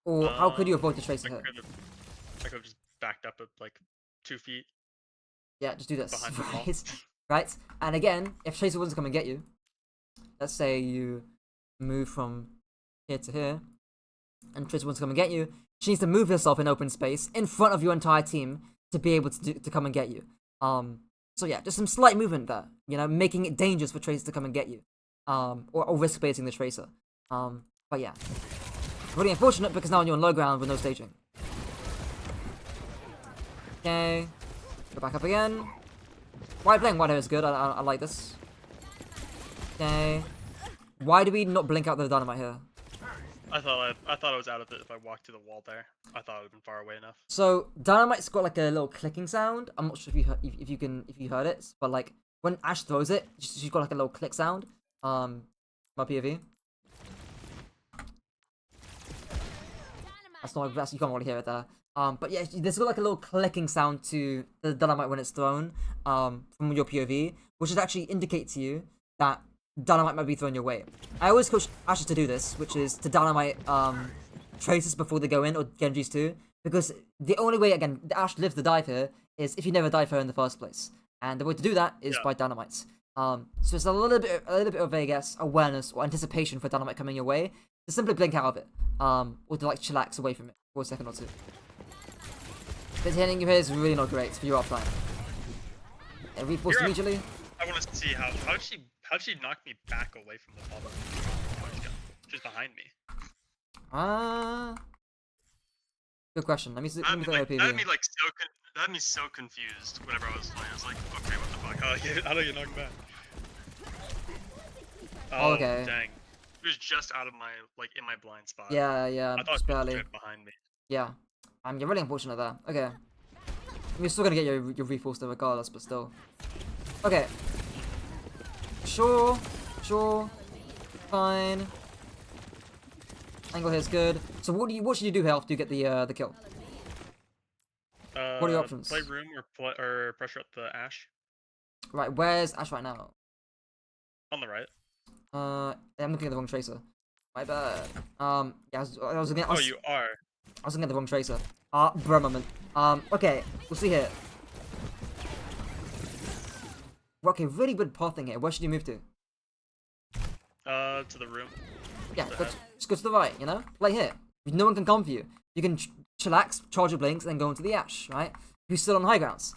Or how could you avoid the Tracer here? I could have just backed up at like 2 feet. Yeah, just do this. Behind the wall. Right? And again, if Tracer wants to come and get you, let's say you move from here to here, and Tracer wants to come and get you, she needs to move herself in open space in front of your entire team to be able to come and get you. So yeah, just some slight movement there, making it dangerous for Tracer to come and get you, or risk baiting the Tracer. But yeah, really unfortunate because now you're on low ground with no staging. Okay, go back up again. Why playing white hair is good. I like this. Okay, why do we not blink out the dynamite here? I thought I was out of it if I walked to the wall there. I thought it would have been far away enough. So dynamite's got like a little clicking sound. I'm not sure if you heard it, but like when Ash throws it, she's got like a little click sound. My POV. That's you can't really hear it there. But yeah, there's got like a little clicking sound to the dynamite when it's thrown. From your POV, which would actually indicate to you that dynamite might be thrown your way. I always coach Ashes to do this, which is to dynamite Tracers before they go in, or Genji's too, because the only way, again, Ash lives the dive here is if you never dive her in the first place, and the way to do that is by dynamites. So it's a little bit of, I guess, awareness or anticipation for dynamite coming your way, to simply blink out of it, or to like chillax away from it for a second or two. But hitting you here is really not great for your uptime. And reforce immediately. I want to see how'd she knock me back away from the bubble? She's behind me. Good question. Let me throw my PV. That had me so confused whenever I was playing. I was like, okay, what the fuck? How do you knock me back? Oh, okay. Dang. It was just out of my, in my blind spot. Yeah, I thought just it was barely. straight behind me. Yeah. You're really unfortunate there. Okay. You're still gonna get your reforce there regardless, but still. Okay. Sure. Fine. Angle here is good. So what should you do here after you get the kill? What are your options? Play room or pressure up the Ash. Right, where's Ash right now? On the right. I'm looking at the wrong Tracer. My bad. Yeah, You are. I was looking at the wrong Tracer. Bro moment. Okay, we'll see here. Okay, really good pathing here. Where should you move to? To the room. Yeah, just go to the right, Play here. No one can come for you. You can chillax, charge your blinks, and then go into the Ash, right? Who's still on high grounds.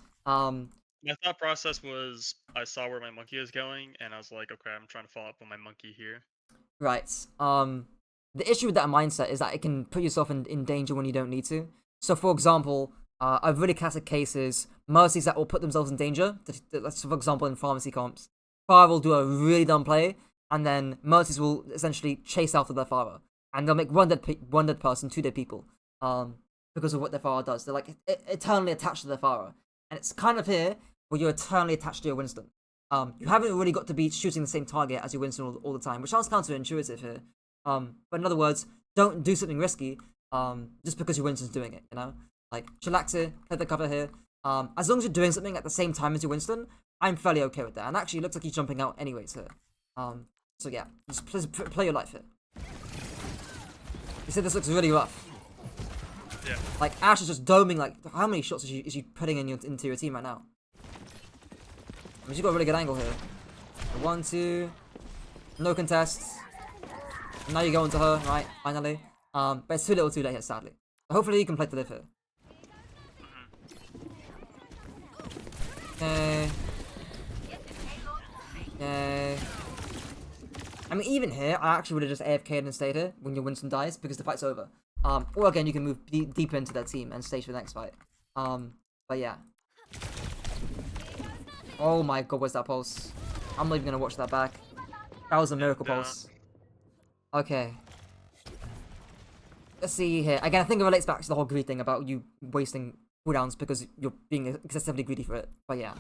my thought process was I saw where my monkey was going, and I was like, okay, I'm trying to follow up on my monkey here. Right. The issue with that mindset is that it can put yourself in danger when you don't need to. So, for example, a really classic case is mercies that will put themselves in danger. Let's, for example, in pharmacy comps, Pharah will do a really dumb play, and then mercies will essentially chase after their Pharah, and they'll make one dead person, two dead people. Because of what their Pharah does. They're like eternally attached to their Pharah, and it's kind of here where you're eternally attached to your Winston. You haven't really got to be shooting the same target as your Winston all the time, which sounds counterintuitive here. But in other words, don't do something risky just because your Winston's doing it, you know? Like, chillax here, play the cover here. As long as you're doing something at the same time as your Winston, I'm fairly okay with that. And actually, it looks like he's jumping out anyways here. So yeah, just play your life here. You said this looks really rough. Yeah. Like, Ash is just doming, like, how many shots is she putting into your team right now? I mean, she's got a really good angle here. 1, 2, no contests. Now you go into her, right? Finally. But it's too little too late here, sadly. So hopefully you can play to live here. Okay. Okay. I mean, even here, I actually would have just AFK'd and stayed here when your Winston dies because the fight's over. Or again, you can move deeper into their team and stay for the next fight. But yeah. Oh my god, where's that pulse? I'm not even gonna watch that back. That was a miracle pulse. Okay. Let's see here. Again, I think it relates back to the whole greed thing about you wasting cooldowns because you're being excessively greedy for it. But yeah.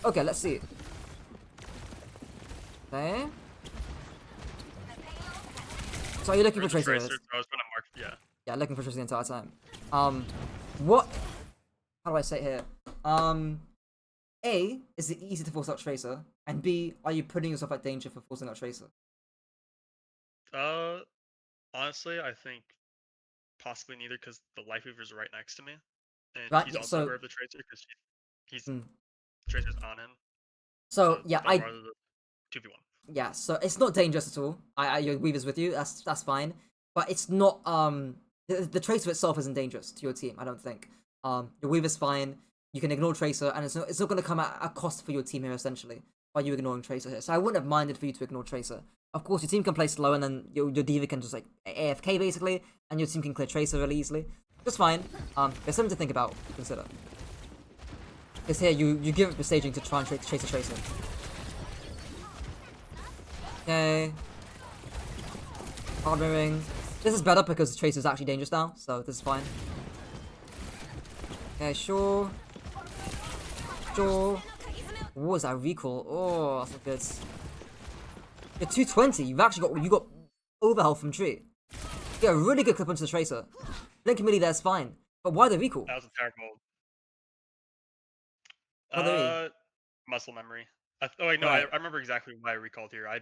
Okay, let's see. Okay. So are you looking for Tracer? I was gonna mark, yeah. Yeah, looking for Tracer the entire time. What? How do I say it here? A, is it easy to force out Tracer? And B, are you putting yourself at danger for forcing out Tracer? Honestly, I think possibly neither because the Life Weaver's right next to me, and Right, he's yeah, also so aware of the Tracer because he's Tracer's on him. So yeah, I'd rather the 2v1. Yeah, so it's not dangerous at all. Your Weaver's with you. That's fine, but it's not the Tracer itself isn't dangerous to your team. I don't think. Your Weaver's fine. You can ignore Tracer, and it's not going to come at a cost for your team here essentially by you ignoring Tracer here. So I wouldn't have minded for you to ignore Tracer. Of course, your team can play slow, and then your D.Va can just like AFK basically, and your team can clear Tracer really easily. Just fine. There's something to think about, consider. Because here you give up the staging to try and chase a Tracer. Okay. Hard mirroring. This is better because the Tracer is actually dangerous now, so this is fine. Okay, sure. Sure. What was that recall? Oh, that's not good. You're 220. You've actually got overhealth from Tree. You get a really good clip onto the Tracer. Link melee there's fine. But why the recall? That was a terrible. Why Muscle memory. Oh wait, no, right. I remember exactly why I recalled here. I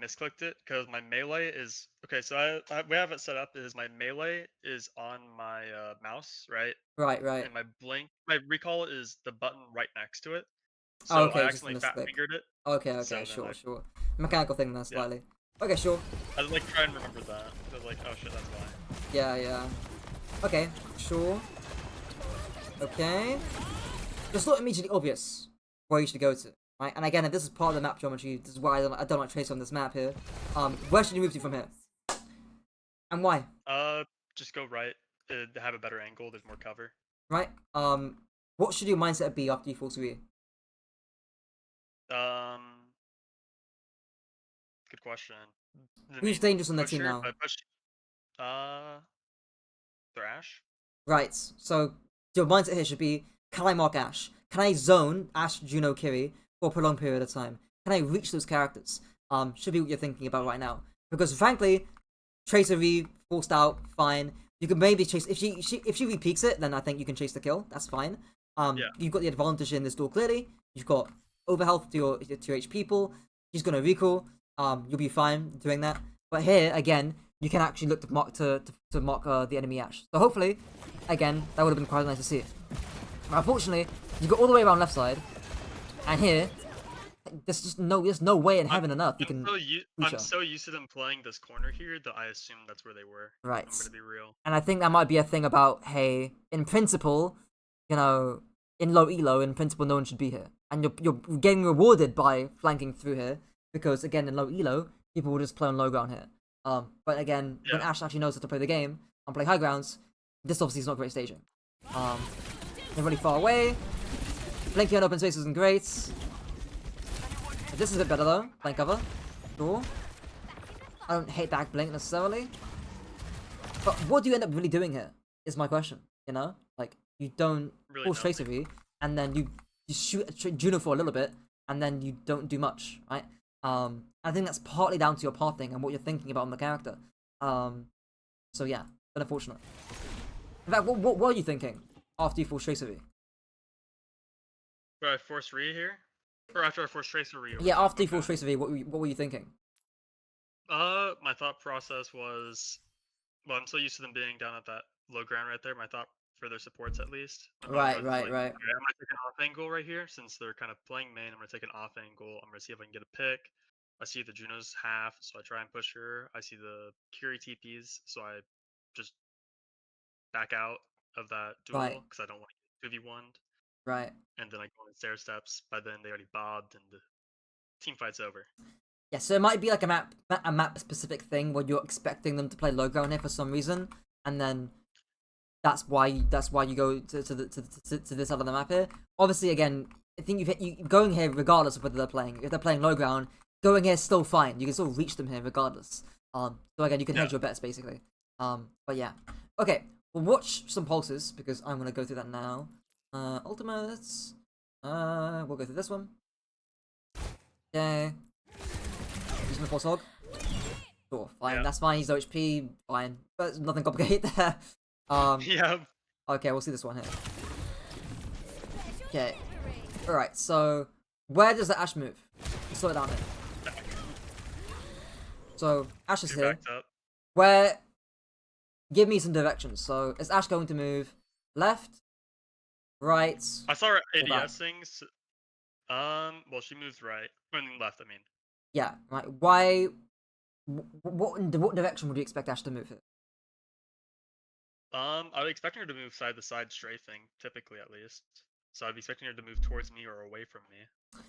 misclicked it because my melee is okay. So we have it set up is my melee is on my mouse, right? Right. And my recall is the button right next to it. Oh, So okay, I just a accidentally fat misclick. fingered it. Okay, So sure. Mechanical thing there slightly. Yeah. Okay, sure. I was like trying to remember that. I was like, oh shit, that's why. Yeah. Okay, sure. Okay. It's not immediately obvious where you should go to, right? And again, if this is part of the map geometry, this is why I don't like Tracer on this map here. Where should you move to from here? And why? Just go right. Have a better angle. There's more cover. Right. What should your mindset be after you fall to E? Good question. Who's dangerous on the team now? Thrash. Right. So your mindset here should be: can I mark Ash? Can I zone Ash, Juno, Kiri for a prolonged period of time? Can I reach those characters? Should be what you're thinking about right now. Because frankly, Tracer V forced out, fine. You can maybe chase if she re-peaks it, then I think you can chase the kill. That's fine. You've got the advantage in this duel clearly. You've got overhealth to your HP pool. She's gonna recall. You'll be fine doing that. But here again, you can actually look to mark the enemy Ash. So hopefully, again, that would have been quite nice to see. But unfortunately, you got all the way around left side, and here, there's no way in heaven and earth you can. I'm so used to them playing this corner here that I assumed that's where they were. Right. I'm gonna be real. And I think that might be a thing about, hey, in principle, you know, in low elo, in principle, no one should be here. And you're getting rewarded by flanking through here, because, again, in low elo, people will just play on low ground here. But again, when Ash actually knows how to play the game and play high grounds, this obviously is not great staging. They're really far away. Blinking on open space isn't great. This is a bit better though. Blink cover. Sure. I don't hate that blink necessarily. But what do you end up really doing here? Is my question. You know? Like, you don't Really force tracery, and then you shoot Juno for a little bit, and then you don't do much, right? I think that's partly down to your pathing and what you're thinking about on the character. So yeah, but unfortunate. In fact, what are you thinking after you force tracery? Do I force re here? Or after I force tracer re? Yeah, after you force tracery, what were you thinking? My thought process was, well, I'm so used to them being down at that low ground right there. My thought for their supports at least. Right. Okay, I'm gonna take an off angle right here since they're kind of playing main. I'm gonna take an off angle. I'm gonna see if I can get a pick. I see the Juno's half, so I try and push her. I see the Curie TPs, so I just back out of that duel because I don't want to get 2v1'd. Right. And then I go on stair steps. By then they already bobbed and the team fight's over. Yeah, so it might be like a map specific thing where you're expecting them to play low ground here for some reason, and then that's why you go to this side of the map here. Obviously, again, I think you going here regardless of whether they're playing. If they're playing low ground, going here is still fine. You can still reach them here regardless. So again, you can hedge your bets basically. But yeah, okay. We'll watch some pulses because I'm gonna go through that now. Ultimates. We'll go through this one. Okay. Using the pulse hog. Sure, fine. That's fine. He's low HP. Fine, but nothing complicated there. Yeah. Okay, we'll see this one here. Okay. Alright, so where does the Ash move? Slow it down here. So Ash is here. Where? Give me some directions. So is Ash going to move left, right? I saw her ADSing. Well, she moves right. I mean, left, I mean. Yeah, right. Why? What direction would you expect Ash to move here? I would expect her to move side to side strafing, typically at least. So I'd be expecting her to move towards me or away from me.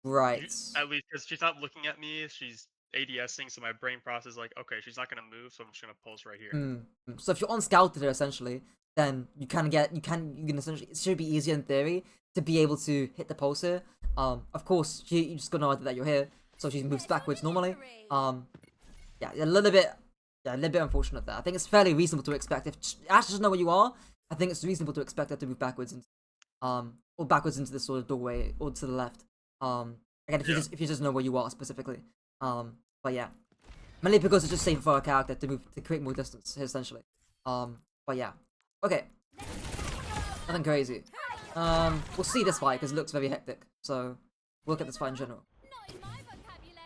Right. At least because she's not looking at me. She's ADSing, so my brain processes like, okay, she's not gonna move, so I'm just gonna pulse right here. So if you're on scouted her essentially, then you can essentially, it should be easier in theory to be able to hit the pulse here. Of course, you just gotta know that you're here, so she moves backwards normally. Yeah, a little bit unfortunate there. I think it's fairly reasonable to expect if Ash doesn't know where you are. I think it's reasonable to expect her to move backwards and or backwards into this sort of doorway or to the left. Again, if you just know where you are specifically. But yeah, mainly because it's just safer for our character to move to create more distance essentially. But yeah, okay, nothing crazy. We'll see this fight because it looks very hectic. So we'll look at this fight in general.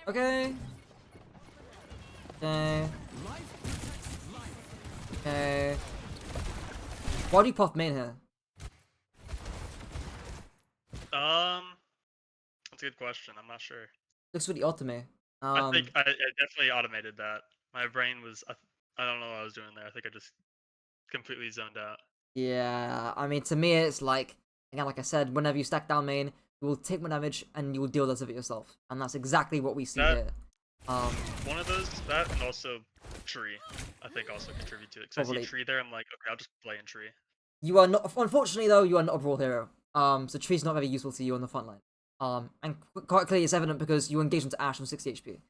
Okay. Okay. Okay. Why do you puff main here? That's a good question. I'm not sure. Looks really odd to me. I think I definitely automated that. My brain was, I don't know what I was doing there. I think I just completely zoned out. Yeah, I mean, to me, it's like, again, like I said, whenever you stack down main, you will take more damage and you will deal less of it yourself. And that's exactly what we see here. One of those, that and also tree, I think also contribute to it. Because I see tree there, I'm like, okay, I'll just play in tree. You are not, unfortunately though, you are not a brawl hero. So tree's not very useful to you on the front line. And quite clearly it's evident because you engage into Ash on 60 HP.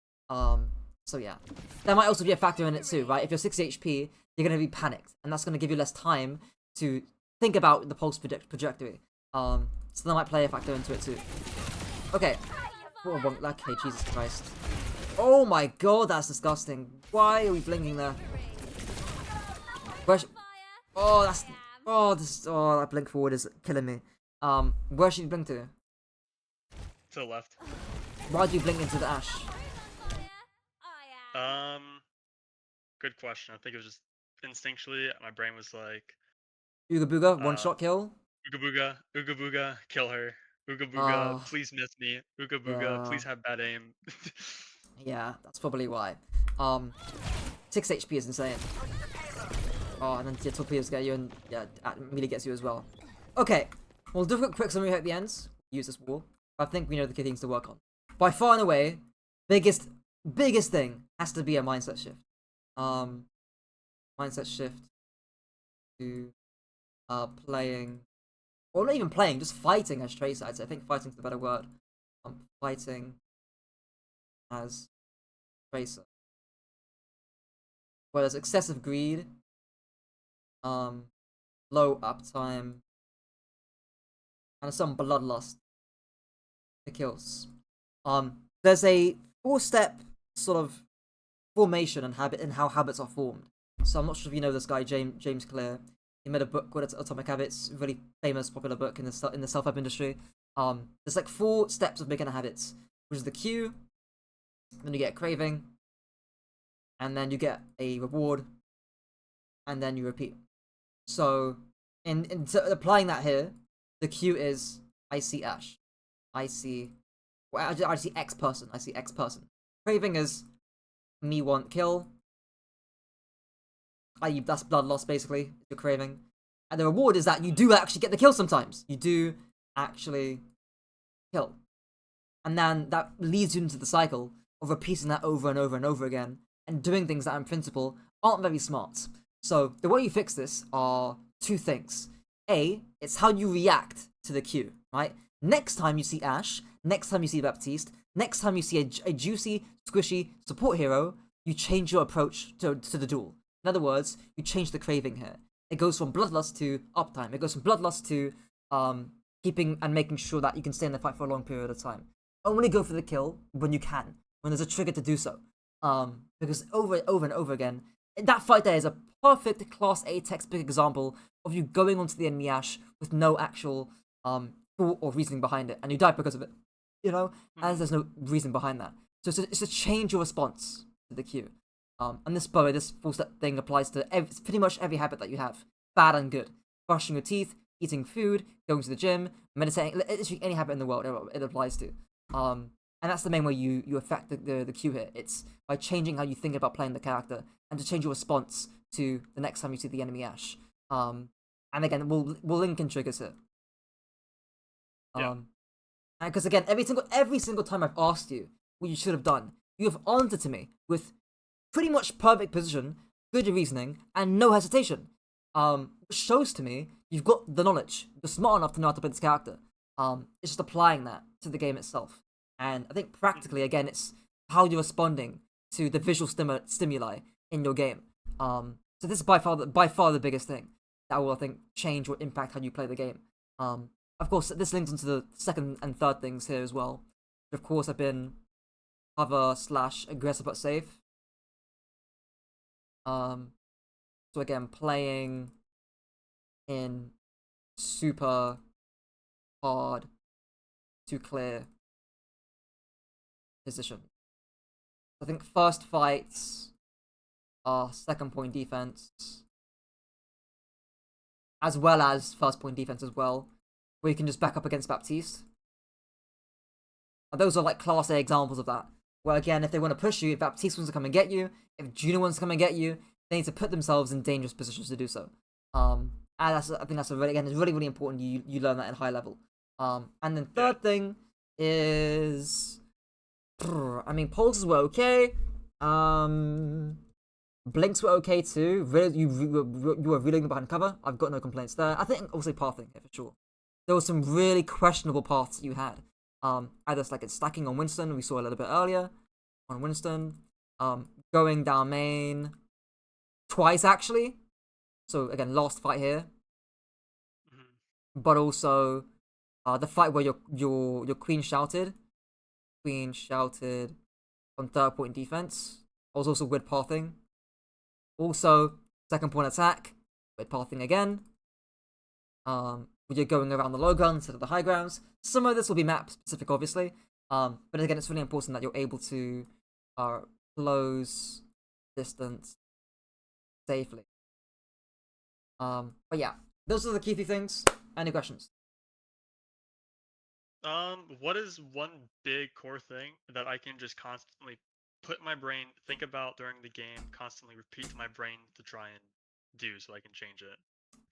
So yeah. There might also be a factor in it too, right? If you're 60 HP, you're going to be panicked. And that's going to give you less time to think about the pulse trajectory. So that might play a factor into it too. Okay. Okay, Jesus Christ. Oh my god, that's disgusting. Why are we blinking there? Oh, that's... Oh, that blink forward is killing me. Where should you blink to? To the left. Why do you blink into the Ash? Good question. I think it was just instinctually, my brain was like... Ooga Booga, one shot kill? Ooga Booga, kill her. Ooga Booga, please miss me. Ooga Booga, please have bad aim. Yeah, that's probably why. 6 HP is insane. Oh, and then torpedoes get you, and yeah, immediately gets you as well. Okay, We'll do a quick summary at the end. Use this wall. I think we know the key things to work on. By far and away, biggest thing has to be a mindset shift. Mindset shift to playing, or not even playing, just fighting as Tracer. I'd say. I think fighting's the better word. Fighting as Tracer. Where there's excessive greed, low uptime, and some bloodlust to kills. There's a 4-step sort of formation and habit in how habits are formed. So I'm not sure if you know this guy, James Clear. He made a book called Atomic Habits, really famous, popular book in the self-help industry. There's like 4 steps of making a habit, which is the cue, then you get a craving, and then you get a reward, and then you repeat. So, in applying that here, the cue is I see Ash, I see X person, I see X person. Craving is me want kill, i.e. that's blood loss basically, you're craving. And the reward is that you do actually get the kill sometimes. You do actually kill. And then that leads you into the cycle of repeating that over and over and over again, and doing things that in principle aren't very smart. So the way you fix this are 2 things. A, it's how you react to the cue, right? Next time you see Ash, next time you see Baptiste, next time you see a juicy, squishy support hero, you change your approach to the duel. In other words, you change the craving here. It goes from bloodlust to uptime. It goes from bloodlust to keeping and making sure that you can stay in the fight for a long period of time. Only go for the kill when you can, when there's a trigger to do so. Because over and over again, that fight there is a perfect Class A textbook example of you going onto the enemy Ash with no actual thought or reasoning behind it, and you die because of it. You know, as there's no reason behind that. So it's to change your response to the cue. And this 4-step thing applies to pretty much every habit that you have, bad and good. Brushing your teeth, eating food, going to the gym, meditating, literally any habit in the world it applies to. And that's the main way you affect the cue here. It's by changing how you think about playing the character, and to change your response to the next time you see the enemy Ash. And again, we'll link in triggers here. Because again, every single time I've asked you what you should have done, you have answered to me with pretty much perfect position, good reasoning, and no hesitation. Which shows to me you've got the knowledge. You're smart enough to know how to play this character. It's just applying that to the game itself. And I think practically, again, it's how you're responding to the visual stimuli in your game. So this is by far the biggest thing that will, I think, change or impact how you play the game. Of course, this links into the second and third things here as well. Of course, I've been cover/aggressive but safe. So again, playing in super hard to clear position. I think first fights are second point defense, as well as first point defense as well, where you can just back up against Baptiste. And those are like Class A examples of that. Where again, if they want to push you, if Baptiste wants to come and get you, if Juno wants to come and get you, they need to put themselves in dangerous positions to do so. And I think that's it's really important you learn that at high level. And then third thing is, I mean, pulses were okay. Blinks were okay too. You were reeling behind cover. I've got no complaints there. I think also pathing here for sure. There were some really questionable paths that you had. Either like it's stacking on Winston, we saw a little bit earlier on Winston. Going down main twice actually. So again, last fight here. But also the fight where your queen shouted on third point defense. I was also with pathing. Also, second point attack with pathing again. When you're going around the low ground instead of the high grounds. Some of this will be map specific, obviously. But again, it's really important that you're able to close distance safely. But yeah, those are the key 3 things. Any questions? What is one big core thing that I can just constantly put in my brain, think about during the game, constantly repeat to my brain to try and do so I can change it?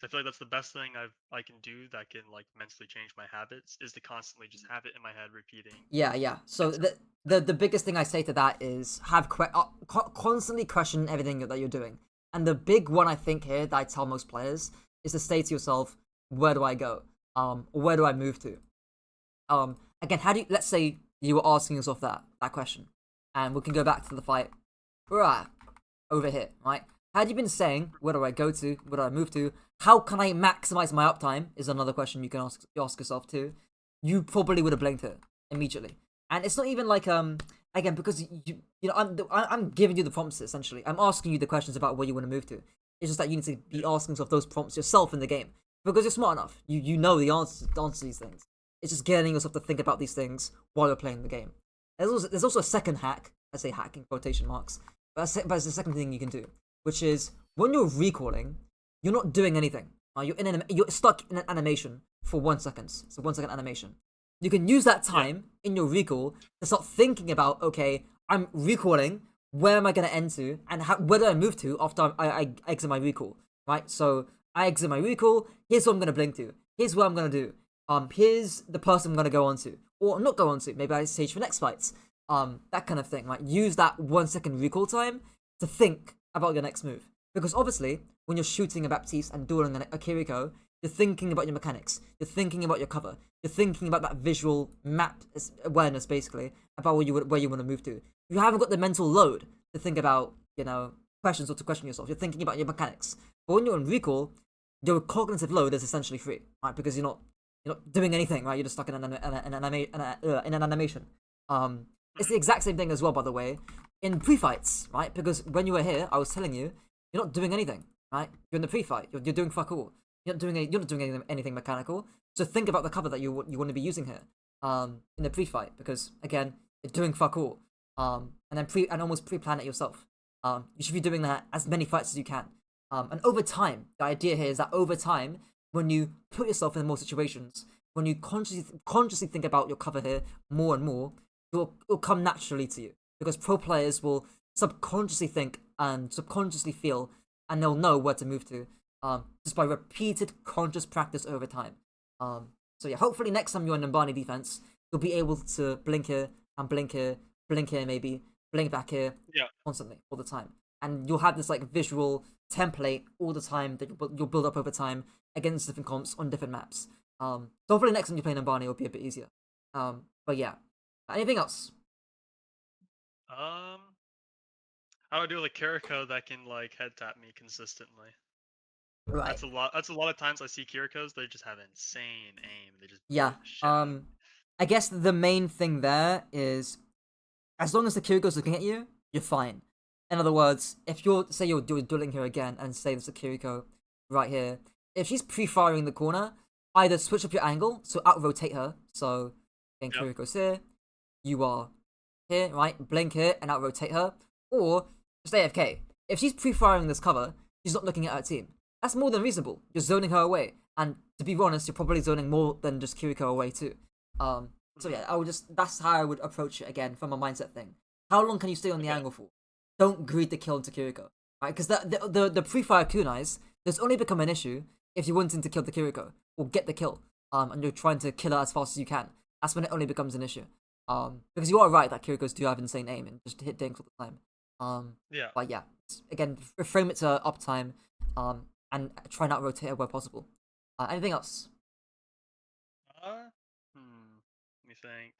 I feel like that's the best thing I can do that can like mentally change my habits is to constantly just have it in my head repeating. Yeah. So until- the biggest thing I say to that is have constantly question everything that you're doing. And the big one I think here that I tell most players is to say to yourself, where do I go? Where do I move to? Again, how do you, let's say you were asking yourself that question, and we can go back to the fight. Right, over here, right? Had you been saying, where do I go to? Where do I move to? How can I maximize my uptime? Is another question you can ask yourself too. You probably would have blinked it immediately, and it's not even like again because you know I'm giving you the prompts essentially. I'm asking you the questions about where you want to move to. It's just that you need to be asking yourself those prompts yourself in the game because you're smart enough. You know the answer to these things. It's just getting yourself to think about these things while you're playing the game. There's also a second hack. I say hack in quotation marks, but it's the second thing you can do, which is when you're recalling, you're not doing anything. You're stuck in an animation for 1 second. It's a 1 second animation. You can use that time in your recall to start thinking about, okay, I'm recalling. Where am I going to end to, and where do I move to after I exit my recall? Right. So I exit my recall. Here's what I'm going to blink to. Here's what I'm going to do. Here's the person I'm going to go on to, or not go on to. Maybe I stage for next fights. That kind of thing. Right. Use that 1 second recall time to think about your next move. Because obviously, when you're shooting a Baptiste and dueling a Kiriko, you're thinking about your mechanics. You're thinking about your cover. You're thinking about that visual map awareness, basically, about where you want to move to. You haven't got the mental load to think about, questions or to question yourself. You're thinking about your mechanics. But when you're on recall, your cognitive load is essentially free, right? Because you're not doing anything, right? You're just stuck in an animation. It's the exact same thing as well, by the way, in pre-fights, right? Because when you were here, I was telling you, you're not doing anything, right? You're in the pre-fight. You're doing fuck all. You're not doing anything mechanical. So think about the cover that you want to be using here, in the pre-fight, because again, you're doing fuck all. And then almost pre-plan it yourself. You should be doing that as many fights as you can. And over time, the idea here is that over time, when you put yourself in more situations, when you consciously think about your cover here more and more, it'll come naturally to you, because pro players will subconsciously think and subconsciously feel, and they'll know where to move to, just by repeated conscious practice over time. So yeah, hopefully next time you're in Nambani defense, you'll be able to blink here and blink here, maybe blink back here, constantly, all the time, and you'll have this like visual template all the time that you'll build up over time against different comps on different maps. So hopefully next time you play Nambani, it'll be a bit easier. But yeah, anything else? How do I do with a Kiriko that can like head tap me consistently? Right. That's a lot. That's a lot of times I see Kirikos. They just have insane aim. They just Yeah. beat the shit out of me. I guess the main thing there is, as long as the Kiriko's looking at you, you're fine. In other words, if you're dueling here again, and say there's a Kiriko right here, if she's pre-firing the corner, either switch up your angle, so out-rotate her. So, again, Kiriko's here, you are here, right? Blink here and out-rotate her, or just AFK. If she's pre-firing this cover, she's not looking at her team. That's more than reasonable. You're zoning her away, and to be honest, you're probably zoning more than just Kiriko away too. So yeah, that's how I would approach it again from a mindset thing. How long can you stay on the angle for? Don't greed the kill into Kiriko, right? Because the pre-fire kunais, there's only become an issue if you're wanting to kill the Kiriko or get the kill, and you're trying to kill her as fast as you can. That's when it only becomes an issue. Because you are right that Kirikos do have insane aim and just hit dinks all the time. But yeah, again, frame it to uptime, and try not rotate her where possible. Anything else? Let me think.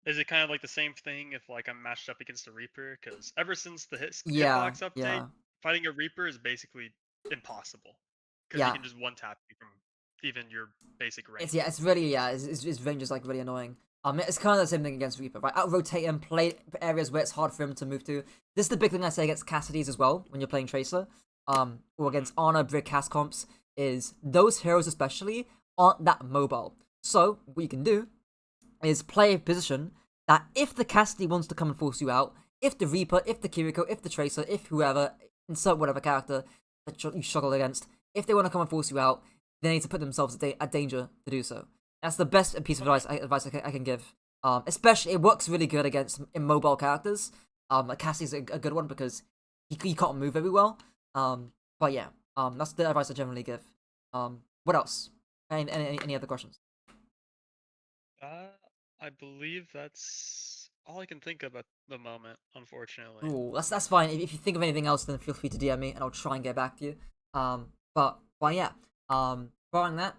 Is it kind of like the same thing if like I'm matched up against a Reaper? Because ever since the hitbox update, fighting a Reaper is basically impossible. Because you can just one tap you from even your basic range. It's really his range is like really annoying. It's kind of the same thing against Reaper, right? Out rotate him, play areas where it's hard for him to move to. This is the big thing I say against Cassidy's as well when you're playing Tracer. Or against Ana, Brick, Cast comps, is those heroes especially aren't that mobile. So what you can do is play a position that if the Cassidy wants to come and force you out, if the Reaper, if the Kiriko, if the Tracer, if whoever, insert whatever character that you struggle against, if they want to come and force you out, they need to put themselves at danger to do so. That's the best piece of advice I can give. Especially, it works really good against immobile characters. Cassie's a good one because he can't move very well. But yeah, That's the advice I generally give. What else? Any other questions? I believe that's all I can think of at the moment, unfortunately. Ooh, that's fine. If you think of anything else, then feel free to DM me, and I'll try and get back to you. But yeah. Barring that,